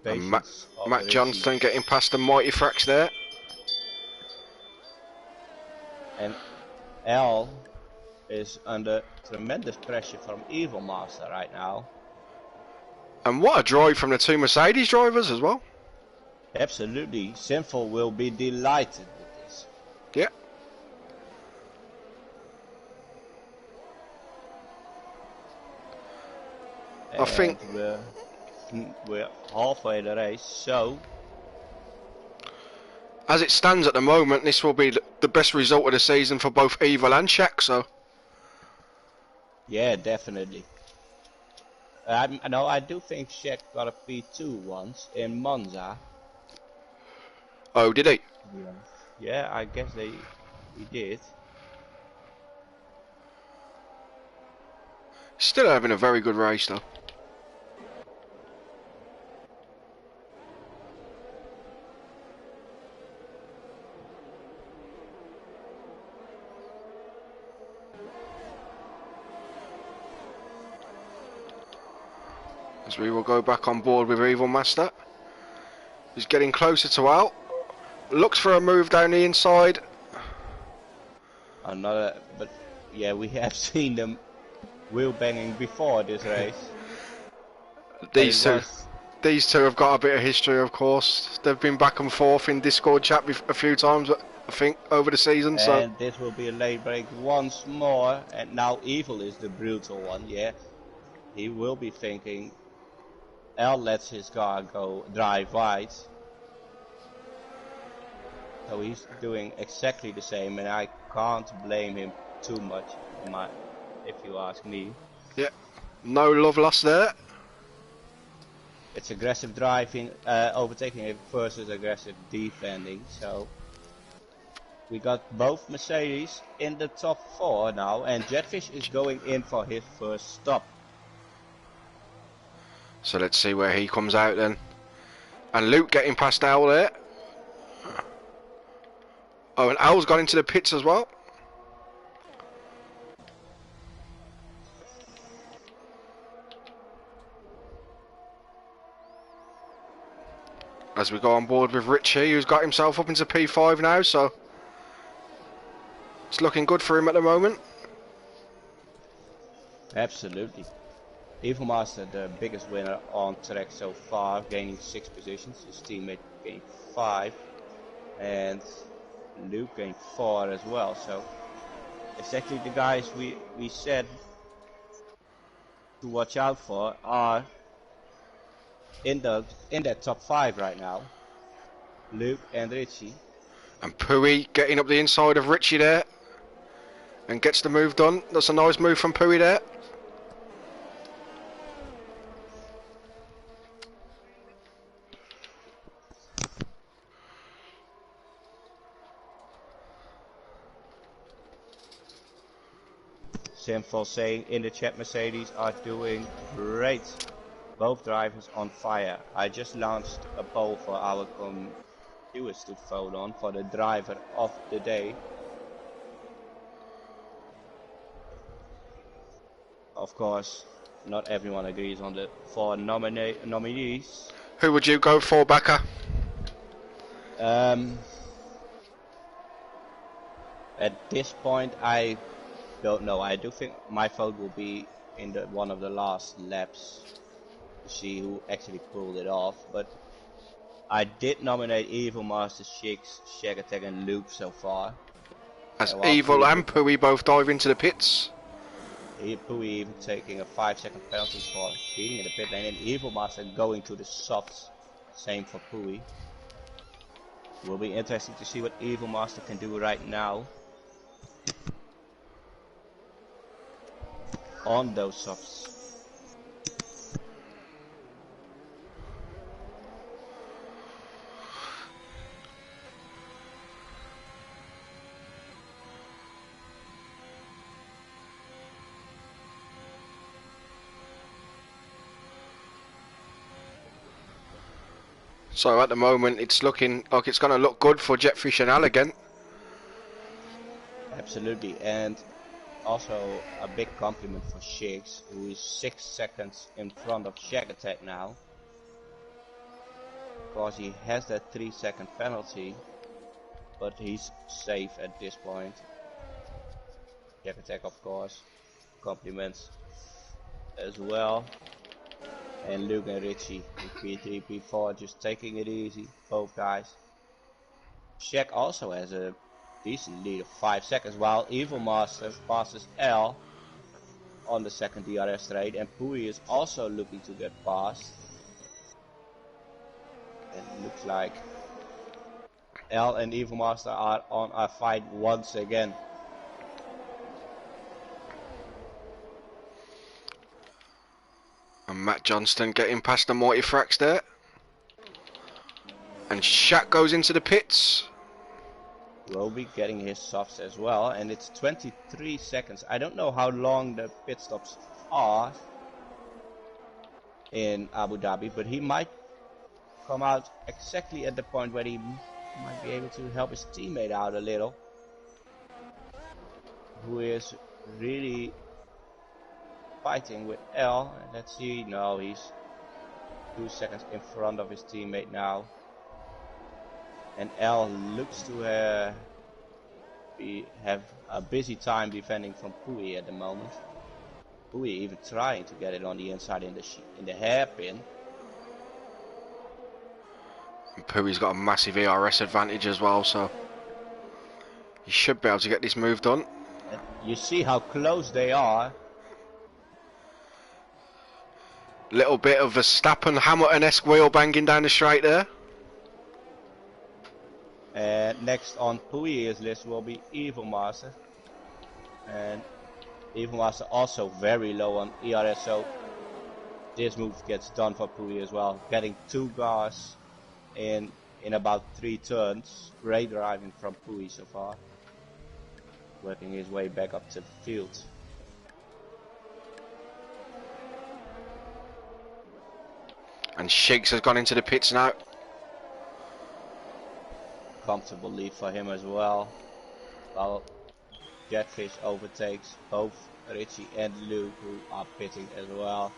A: And
B: patience of
A: Matt
B: Richie.
A: Johnston getting past the mighty Frax there.
B: And Al is under tremendous pressure from Evil Master right now.
A: And what a drive from the two Mercedes drivers as well.
B: Absolutely, Sinful will be delighted with this.
A: Yeah.
B: And
A: I think
B: we're halfway the race, so
A: as it stands at the moment, this will be the best result of the season for both Evil and Shaq. So
B: yeah, definitely. I do think Shaq got a P2 once in Monza.
A: oh, did he?
B: Yeah, I guess he did.
A: Still having a very good race though. As we will go back on board with Evil Master. He's getting closer to Al. Looks for a move down the inside.
B: Another, but yeah, we have seen them wheel banging before this race.
A: These two have got a bit of history, of course. They've been back and forth in Discord chat a few times, I think, over the season.
B: And this will be a late break once more. And now Evil is the brutal one. Yeah, he will be thinking. Al lets his car go drive wide. So he's doing exactly the same, and I can't blame him too much, if you ask me.
A: Yeah, no love lost there.
B: It's aggressive driving, overtaking versus aggressive defending. So we got both Mercedes in the top 4 now, and Jetfish is going in for his first stop.
A: So let's see where he comes out then. And Luke getting past Al there. Oh, and Al's gone into the pits as well. As we go on board with Richie, who's got himself up into P5 now, so it's looking good for him at the moment.
B: Absolutely. Evil Master, the biggest winner on track so far, gaining 6 positions. His teammate gained 5, and Luke gained 4 as well. So exactly the guys we said to watch out for are in that top 5 right now. Luke and Richie.
A: And Pui getting up the inside of Richie there. And gets the move done. That's a nice move from Pui there.
B: Simple saying in the chat, Mercedes are doing great. Both drivers on fire. I just launched a poll for our viewers to vote on for the driver of the day. Of course, not everyone agrees on the 4 nominees.
A: Who would you go for, Backer?
B: At this point, I don't know. I do think my vote will be in one of the last laps to see who actually pulled it off. But I did nominate Evil Master, Shix, Shag Attack, and Luke so far.
A: As Evil and Pui both dive into the pits.
B: Pui even taking a 5-second penalty for speeding in the pit lane, and Evil Master going to the softs. Same for Pui. Will be interesting to see what Evil Master can do right now on those softs.
A: So at the moment it's looking like it's going to look good for Jetfish and Al again.
B: Absolutely, and also a big compliment for Shakes, who is 6 seconds in front of Shag Attack now. Because he has that 3-second penalty, but he's safe at this point. Shag Attack, of course, compliments as well. And Luke and Richie in P3, P4 just taking it easy, both guys. Shaq also has a decent lead of 5 seconds, while Evil Master passes L on the second DRS straight, and Pui is also looking to get past. And it looks like L and Evil Master are on a fight once again.
A: And Matt Johnston getting past the Mighty Frax there. And Shaq goes into the pits.
B: Will be getting his softs as well, and it's 23 seconds. I don't know how long the pit stops are in Abu Dhabi, but he might come out exactly at the point where he might be able to help his teammate out a little, who is really fighting with L. Let's see, no, he's 2 seconds in front of his teammate now. And L looks to have a busy time defending from Pui at the moment. Pui even trying to get it on the inside in the hairpin.
A: And Pui's got a massive ERS advantage as well, so he should be able to get this move done.
B: And you see how close they are.
A: Little bit of Verstappen Hamilton-esque wheel banging down the straight there.
B: And next on Pui's list will be Evil Master. And Evil Master also very low on ERS, so this move gets done for Pui as well. Getting 2 cars in about 3 turns. Great driving from Pui so far. Working his way back up to the field.
A: And Shiggs has gone into the pits now.
B: Comfortable lead for him as well. While Jetfish overtakes both Richie and Luke, who are pitting as well.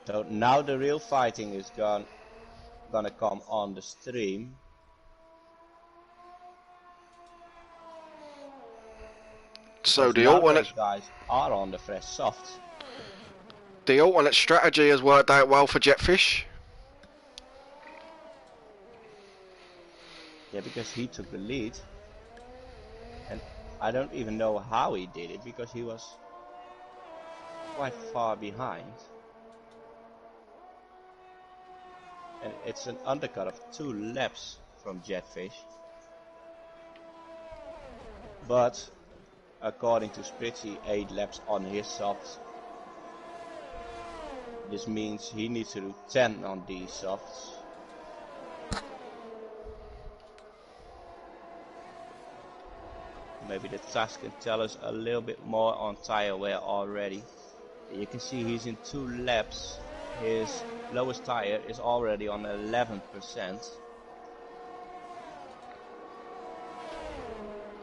B: So now the real fighting is gonna come on the stream.
A: So the alternate
B: guys are on the fresh softs.
A: The alternate strategy has worked out well for Jetfish.
B: Yeah, because he took the lead. And I don't even know how he did it, because he was quite far behind. and it's an undercut of 2 laps from Jetfish. But according to Spritzy, 8 laps on his softs. This means he needs to do 10 on these softs. Maybe the task can tell us a little bit more on tire wear already. You can see he's in 2 laps. His lowest tire is already on 11%.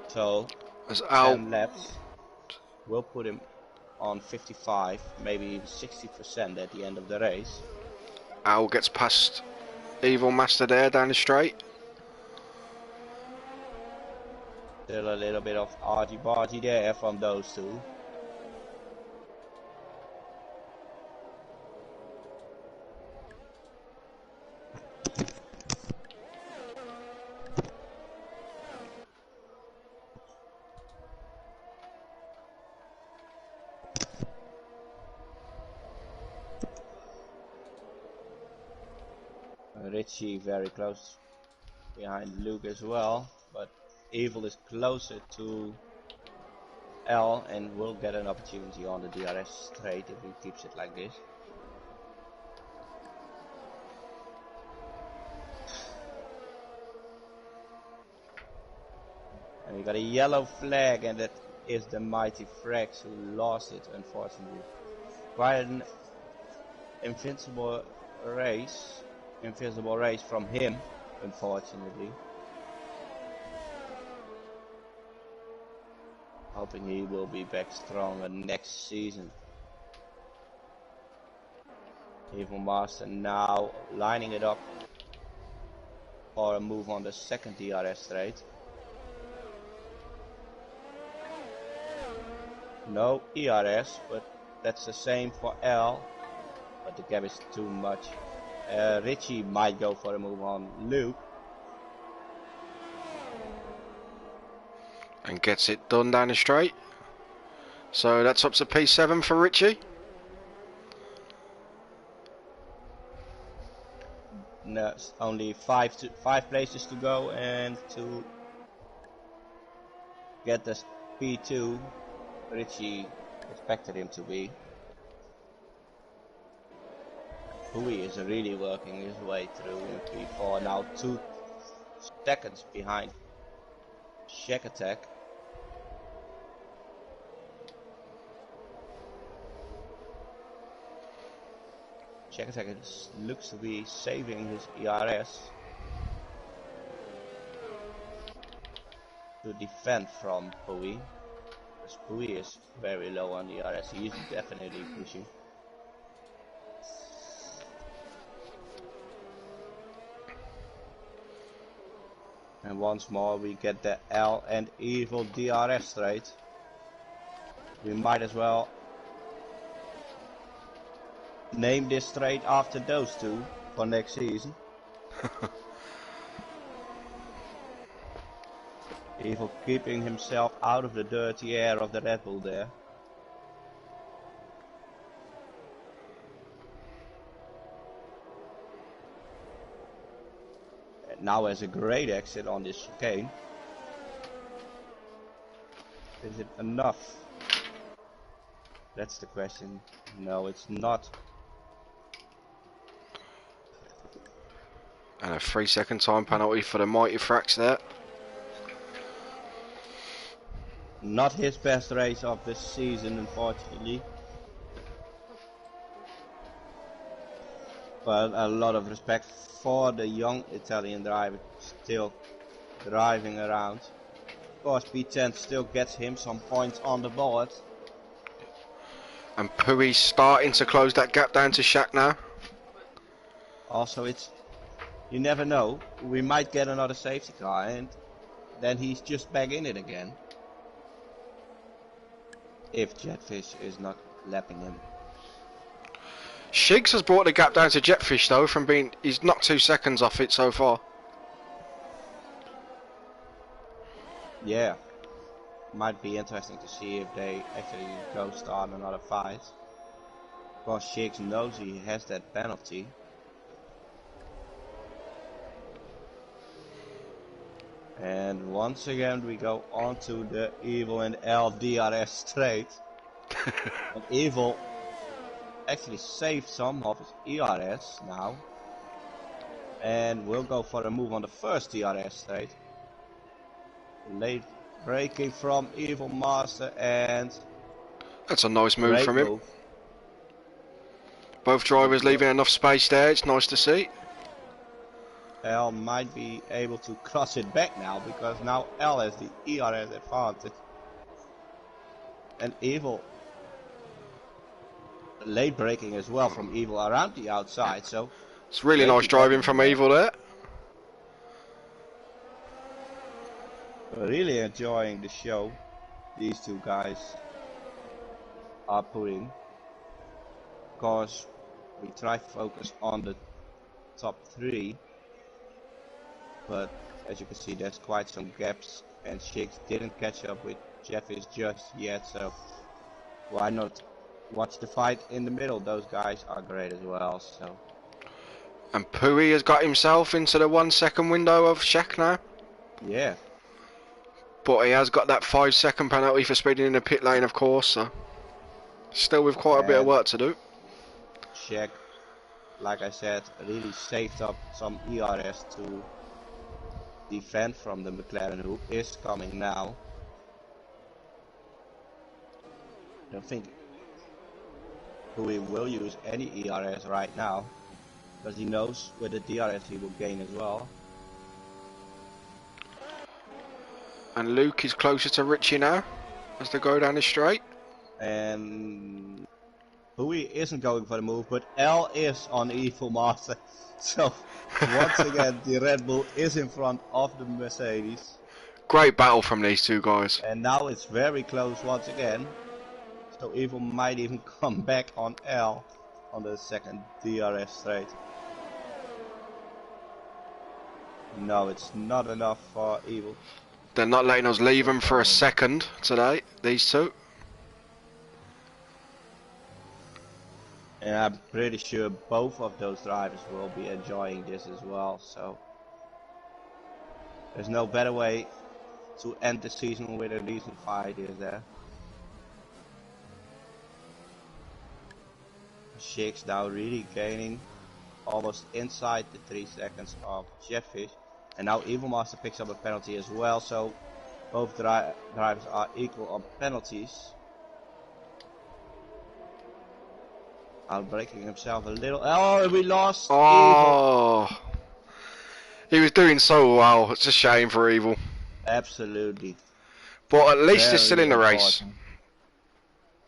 B: So 10 laps will put him on 55, maybe even 60% at the end of the race.
A: Al gets past Evil Master there down the straight.
B: Still a little bit of argy-bargy there from those two. Richie very close behind Luke as well, but Evil is closer to L and will get an opportunity on the DRS straight if he keeps it like this. And we got a yellow flag, and that is the mighty Frax who lost it, unfortunately. Quite an invincible race from him, unfortunately. Hoping he will be back stronger next season. Evil Master now lining it up for a move on the second DRS straight. No ERS, but that's the same for L, but the gap is too much. Richie might go for a move on Luke.
A: And gets it done down the straight. So that's up to P7 for Richie.
B: No, only five places to go, and to get the P2 Richie expected him to be. Hui is really working his way through in P4, now 2 seconds behind Shack Attack. Shack Attack looks to be saving his ERS to defend from Hui. Because Hui is very low on the ERS, he is definitely pushing. And once more we get the L and Evil DRS straight. We might as well name this straight after those two for next season. Evil keeping himself out of the dirty air of the Red Bull there. And now has a great exit on this chicane. Is it enough? That's the question. No, it's not.
A: And a 3-second time penalty for the mighty Frax there.
B: Not his best race of the season, unfortunately. But a lot of respect for the young Italian driver still driving around. Of course, P10 still gets him some points on the board.
A: And Pui's starting to close that gap down to Shaq now.
B: Also, you never know. We might get another safety car, and then he's just back in it again. If Jetfish is not lapping him.
A: Shigs has brought the gap down to Jetfish though, from being, he's knocked 2 seconds off it so far.
B: Yeah. Might be interesting to see if they actually go start another fight. Of course, Shigs knows he has that penalty. And once again we go on to the Evil and L DRS straight. And Evil actually saved some of his ERS now. And we'll go for a move on the first DRS straight. Late braking from Evil Master, and
A: That's a nice move
B: great
A: from him.
B: move.
A: Both drivers leaving enough space there, it's nice to see.
B: L might be able to cross it back now, because now L has the ERS advantage. And Evil late braking as well from Evil around the outside, so
A: It's really nice driving from Evil there.
B: Really enjoying the show these two guys are putting. Of course, we try to focus on the top 3, but as you can see there's quite some gaps, and Shiggs didn't catch up with Jeffis just yet, so why not watch the fight in the middle? Those guys are great as well. So.
A: And Pui has got himself into the 1 second window of Shaq now.
B: Yeah.
A: But he has got that 5 second penalty for speeding in the pit lane, of course, so still with quite a bit of work to do.
B: Shaq, like I said, really saved up some ERS to defend from the McLaren, who is coming now. I don't think Pui will use any ERS right now, because he knows with the DRS he will gain as well.
A: And Luke is closer to Richie now as they go down the straight.
B: And Pui isn't going for the move, but L is on Evil Master. So once again the Red Bull is in front of the Mercedes.
A: Great battle from these two guys.
B: And now it's very close once again. So Evil might even come back on L on the second DRS straight. No, it's not enough for Evil.
A: They're not letting us leave them for a second today, these two.
B: And I'm pretty sure both of those drivers will be enjoying this as well, so there's no better way to end the season with a decent fight, is there? Shiggs now really gaining almost inside the 3 seconds of Jetfish. And now Evil Master picks up a penalty as well, so both drivers are equal on penalties. Outbreaking himself a little. Oh, we lost Evil.
A: He was doing so well. It's a shame for Evil.
B: Absolutely.
A: But at least he's still in the race.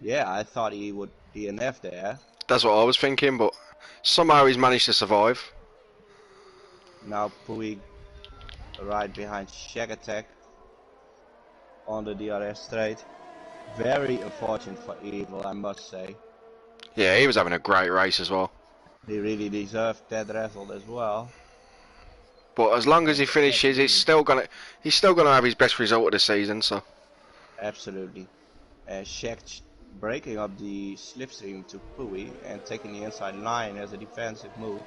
B: Yeah, I thought he would DNF there.
A: That's what I was thinking, but somehow he's managed to survive.
B: Now Pui right behind Shag Attack on the DRS straight. Very unfortunate for Evil, I must say.
A: Yeah, he was having a great race as well.
B: He really deserved that result as well.
A: But as long as he finishes, he's still gonna have his best result of the season. So.
B: Absolutely. Shag breaking up the slipstream to Pui and taking the inside line as a defensive move.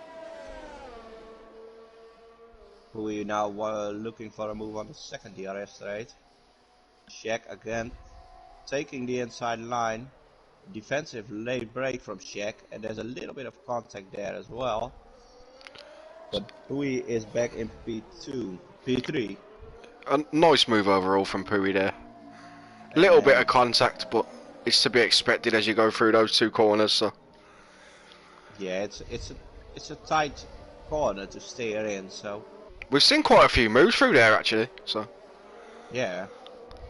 B: Pui now looking for a move on the second DRS straight. Shag again taking the inside line. Defensive late break from Shag, and there's a little bit of contact there as well. But Pui is back in P3.
A: A nice move overall from Pui there. Little bit of contact, but it's to be expected as you go through those two corners. So.
B: Yeah, it's a tight corner to steer in. So.
A: We've seen quite a few moves through there actually. So.
B: Yeah,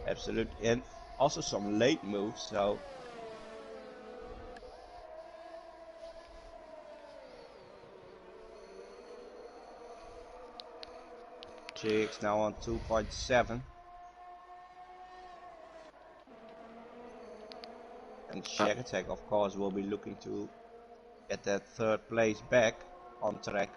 B: absolutely, and also some late moves. So. Shiggs now on 2.7. And Shag Attack, of course, will be looking to get that third place back on track.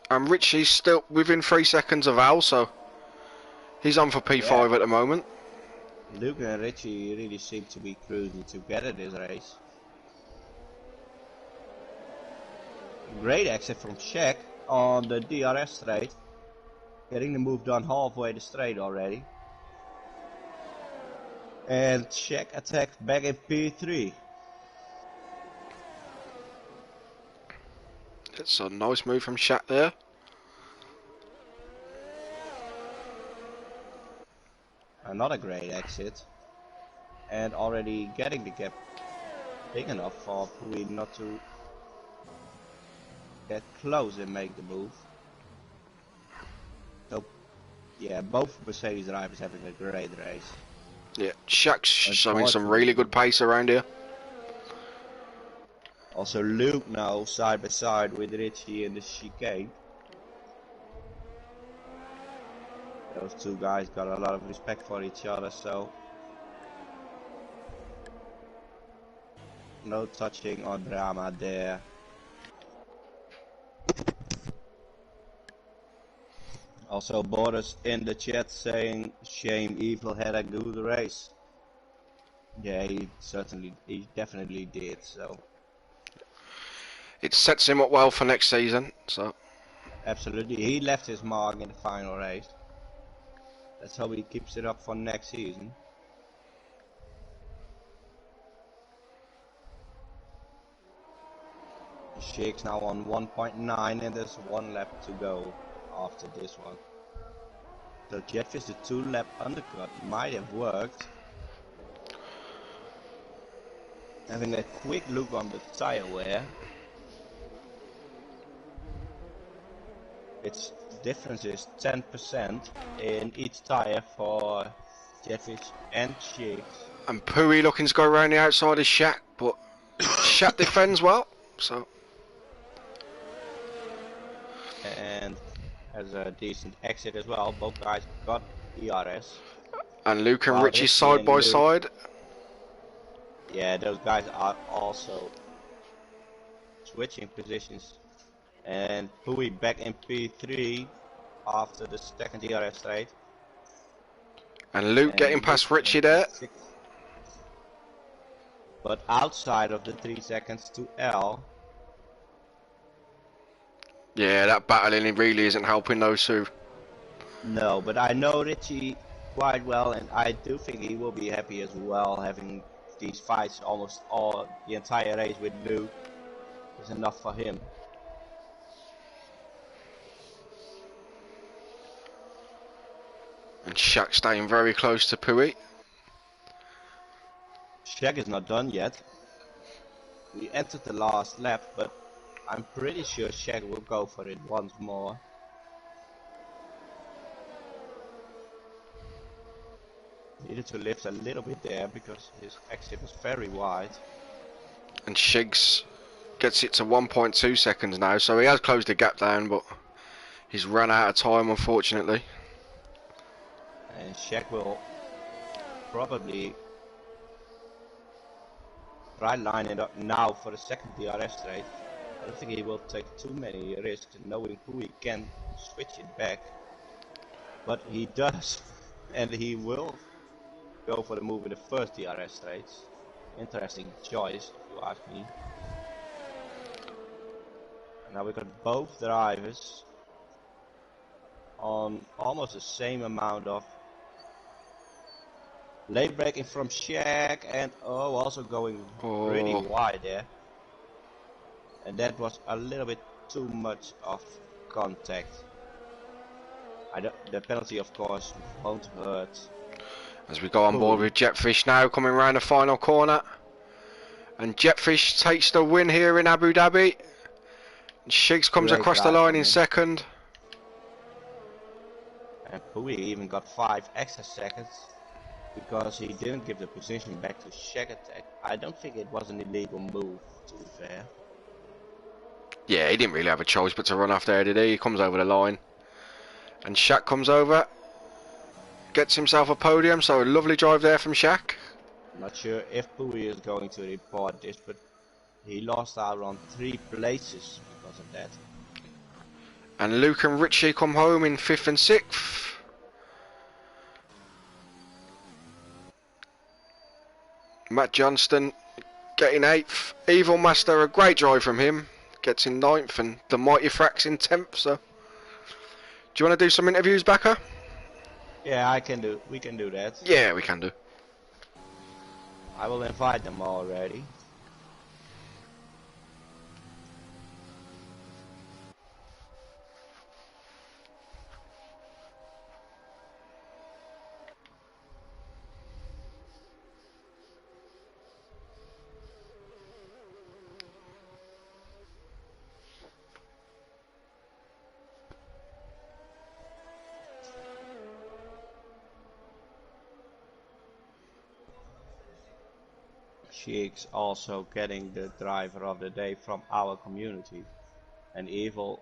A: And Richie's still within 3 seconds of Al, so he's on for P5 at the moment.
B: Luke and Richie really seem to be cruising together this race. Great exit from Shaq on the DRS straight. Getting the move done halfway the straight already. And Shaq attacks back in P3.
A: It's a nice move from Shaq there.
B: Another great exit. And already getting the gap big enough for Pui not to get close and make the move. So, yeah, both Mercedes drivers having a great race.
A: Yeah, Shaq's showing some really good pace around here.
B: Also Luke now side by side with Richie in the chicane. Those two guys got a lot of respect for each other, so no touching or drama there. Also Boris in the chat saying shame Evil had a good race. Yeah, he definitely did, so.
A: It sets him up well for next season, so.
B: Absolutely, he left his mark in the final race. That's how he keeps it up for next season. Shake's now on 1.9 and there's one lap to go after this one. So Jetfish, the 2-lap undercut might have worked. Having a quick look on the tire wear. Its difference is 10% in each tire for Jetfish and Shakes.
A: And Pui looking to go around the outside of Shaq, but Shaq defends well, so.
B: And has a decent exit as well. Both guys got ERS.
A: And Luke and Richie side by side.
B: Yeah, those guys are also switching positions. And Pui back in P3 after the second DRS straight.
A: And Luke getting past Richie there.
B: But outside of the 3 seconds to L.
A: Yeah, that battling really isn't helping those two.
B: No, but I know Richie quite well, and I do think he will be happy as well, having these fights almost all the entire race with Luke is enough for him.
A: And Shaq staying very close to Pui.
B: Shaq is not done yet. We entered the last lap, but I'm pretty sure Shaq will go for it once more. Needed to lift a little bit there because his exit was very wide.
A: And Shigs gets it to 1.2 seconds now, so he has closed the gap down, but he's run out of time, unfortunately.
B: And Shaq will probably try line it up now for the second DRS straight. I don't think he will take too many risks, knowing who he can switch it back. But he does, and he will go for the move in the first DRS straight. Interesting choice, if you ask me. And now we got both drivers on almost the same amount of late braking from Shaq, and also going pretty wide there. And that was a little bit too much of contact. The penalty, of course, won't hurt.
A: As we go on board with Jetfish now, coming around the final corner. And Jetfish takes the win here in Abu Dhabi. And Shigs comes across the line in second.
B: And Pui even got 5 extra seconds because he didn't give the position back to Shaq Attack. I don't think it was an illegal move, to be fair.
A: Yeah, he didn't really have a choice but to run off there, did he? He comes over the line. And Shaq comes over. Gets himself a podium, so a lovely drive there from Shaq.
B: Not sure if Pui is going to report this, but he lost out on 3 places because of that.
A: And Luke and Richie come home in 5th and 6th. Matt Johnston getting 8th. Evil Master, a great drive from him. gets in 9th, and the Mighty Frack's in 10th. So, do you want to do some interviews, Backer?
B: Yeah, we can do that.
A: Yeah, we can do.
B: I will invite them already. Sheik's also getting the driver of the day from our community. And Evil,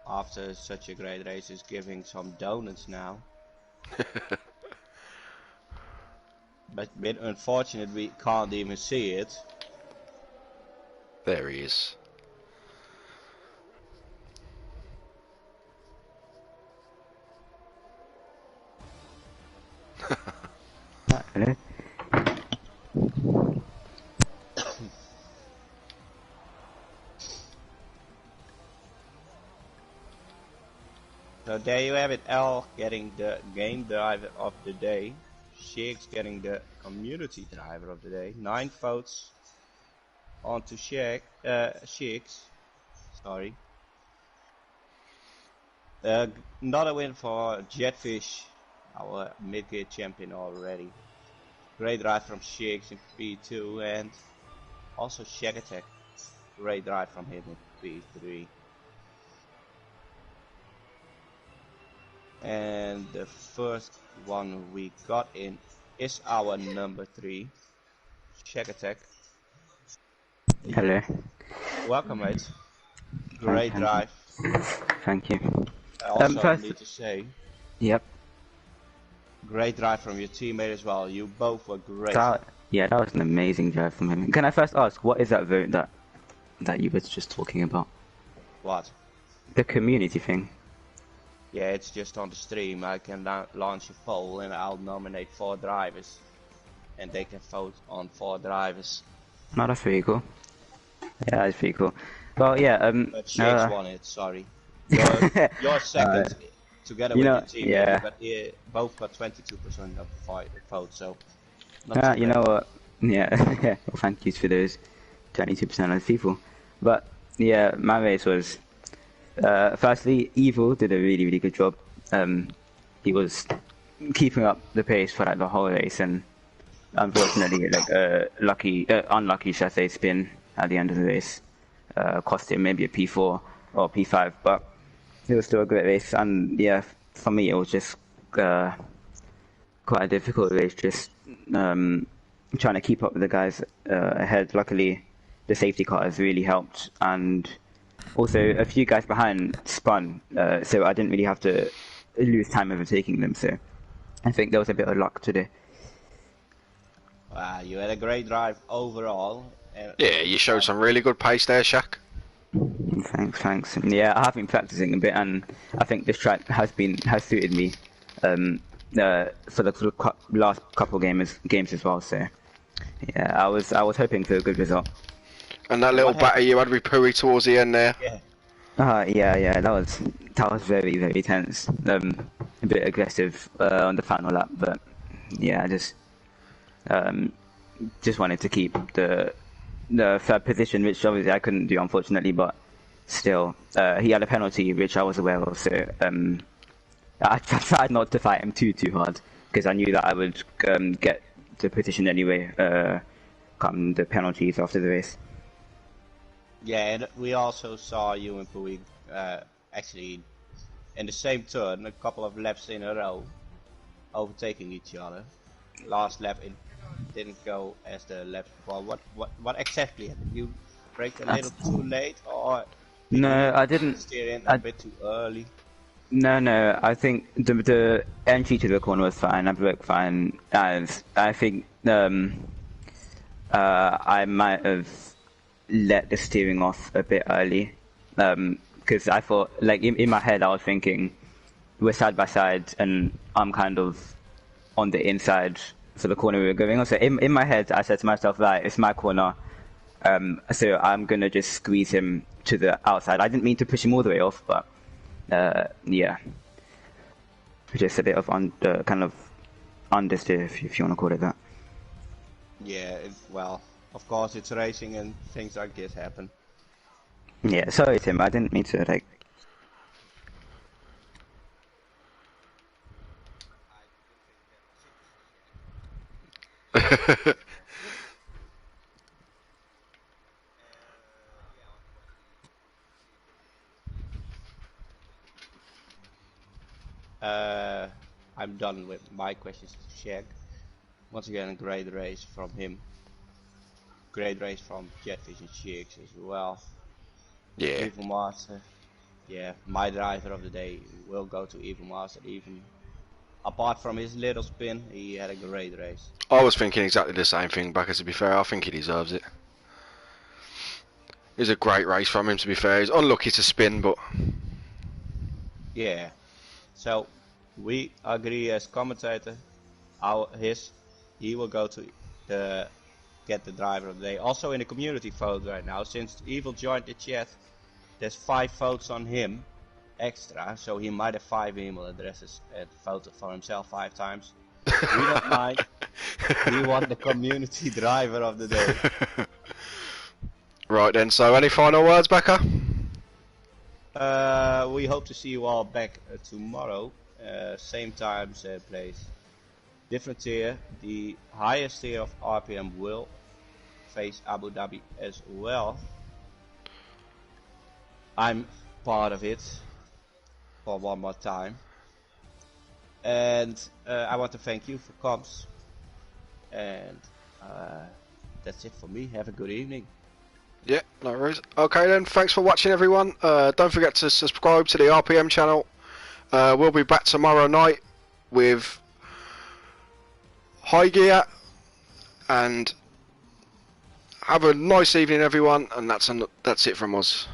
B: after such a great race, is giving some donuts now. But a bit unfortunate we can't even see it.
A: There he is.
C: Hello.
B: So there you have it, L getting the game driver of the day. Sheiks getting the community driver of the day. 9 votes onto Sheiks. Sorry. Another win for Jetfish, our mid-gear champion already. Great drive from Sheiks in P2 and also Shack Attack. Great drive from him in P3. And the first one we got in is our number 3, Shack Attack.
C: Hello.
B: Welcome, mate. Great drive.
C: Thank you.
B: I also
C: first,
B: need to say,
C: yep.
B: great drive from your teammate as well. You both were great.
C: Yeah, that was an amazing drive from him. Can I first ask, what is that vote that you were just talking about?
B: What?
C: The community thing.
B: Yeah, it's just on the stream. I can launch a poll and I'll nominate 4 drivers. And they can vote on 4 drivers.
C: No, that's pretty cool. Yeah, that's pretty cool. Well, yeah,
B: But Shakes won it, sorry. You're second together with your team.
C: Yeah.
B: But both got 22% of the vote, so...
C: You know what? Yeah, well, thank you for those 22% of people. But, yeah, my race was... firstly, Evil did a really, really good job. He was keeping up the pace for like the whole race, and unfortunately, like unlucky, should I say, spin at the end of the race cost him maybe a P4 or P5, but it was still a great race. And yeah, for me, it was just quite a difficult race, just trying to keep up with the guys ahead. Luckily, the safety car has really helped, and also a few guys behind spun, so I didn't really have to lose time overtaking them. So I think there was a bit of luck today.
B: Wow, you had a great drive overall.
A: Yeah, you showed some really good pace there, Shaq.
C: Thanks. Yeah, I have been practicing a bit, and I think this track has suited me for the last couple games as well. So yeah, I was hoping for a good result.
A: And that little batter you had with Pui towards the end there.
B: Yeah.
C: Yeah, that was very, very tense. A bit aggressive on the final lap, but yeah, I just wanted to keep the third position, which obviously I couldn't do, unfortunately, but still, he had a penalty, which I was aware of, so I tried not to fight him too hard, because I knew that I would get the position anyway, come the penalties after the race.
B: Yeah, and we also saw you and Pui actually in the same turn, a couple of laps in a row, overtaking each other. Last lap it didn't go as the lap before. What exactly? Did you brake a little too late, or
C: no, I didn't
B: steer in a bit too early?
C: No, I think the entry to the corner was fine. I broke fine, and I think I might have let the steering off a bit early, because I thought, like, in my head I was thinking we're side by side and I'm kind of on the inside for the corner we were going on. So in my head I said to myself, right, it's my corner, So I'm gonna just squeeze him to the outside. I didn't mean to push him all the way off, but yeah, just a bit of kind of understeer, if you want to call it that.
B: Yeah, well, of course it's racing and things like this happen.
C: Yeah, sorry Tim, I didn't mean to like.
B: I'm done with my questions to Shag. Once again, a great race from him. Great race from Jetfish and Chicks as well.
A: Yeah.
B: Evil Master. Yeah, my driver of the day will go to Evil Master. Even apart from his little spin, he had a great race.
A: I was thinking exactly the same thing, Backer, to be fair. I think he deserves it. It was a great race from him, to be fair. He's unlucky to spin, but...
B: Yeah. So, we agree as commentator. He will go to get the driver of the day. Also in the community vote right now, since Evil joined the chat, there's 5 votes on him extra, so he might have 5 email addresses and voted for himself 5 times. We don't mind. We want the community driver of the day.
A: Right then, so any final words, Backer?
B: We hope to see you all back tomorrow. Same time, same place. Different tier. The highest tier of RPM will face Abu Dhabi as well. I'm part of it for one more time. And I want to thank you for comms. And that's it for me. Have a good evening.
A: Yeah, no worries. Okay then, thanks for watching everyone. Don't forget to subscribe to the RPM channel. We'll be back tomorrow night with High Gear, and have a nice evening everyone, and that's it from us.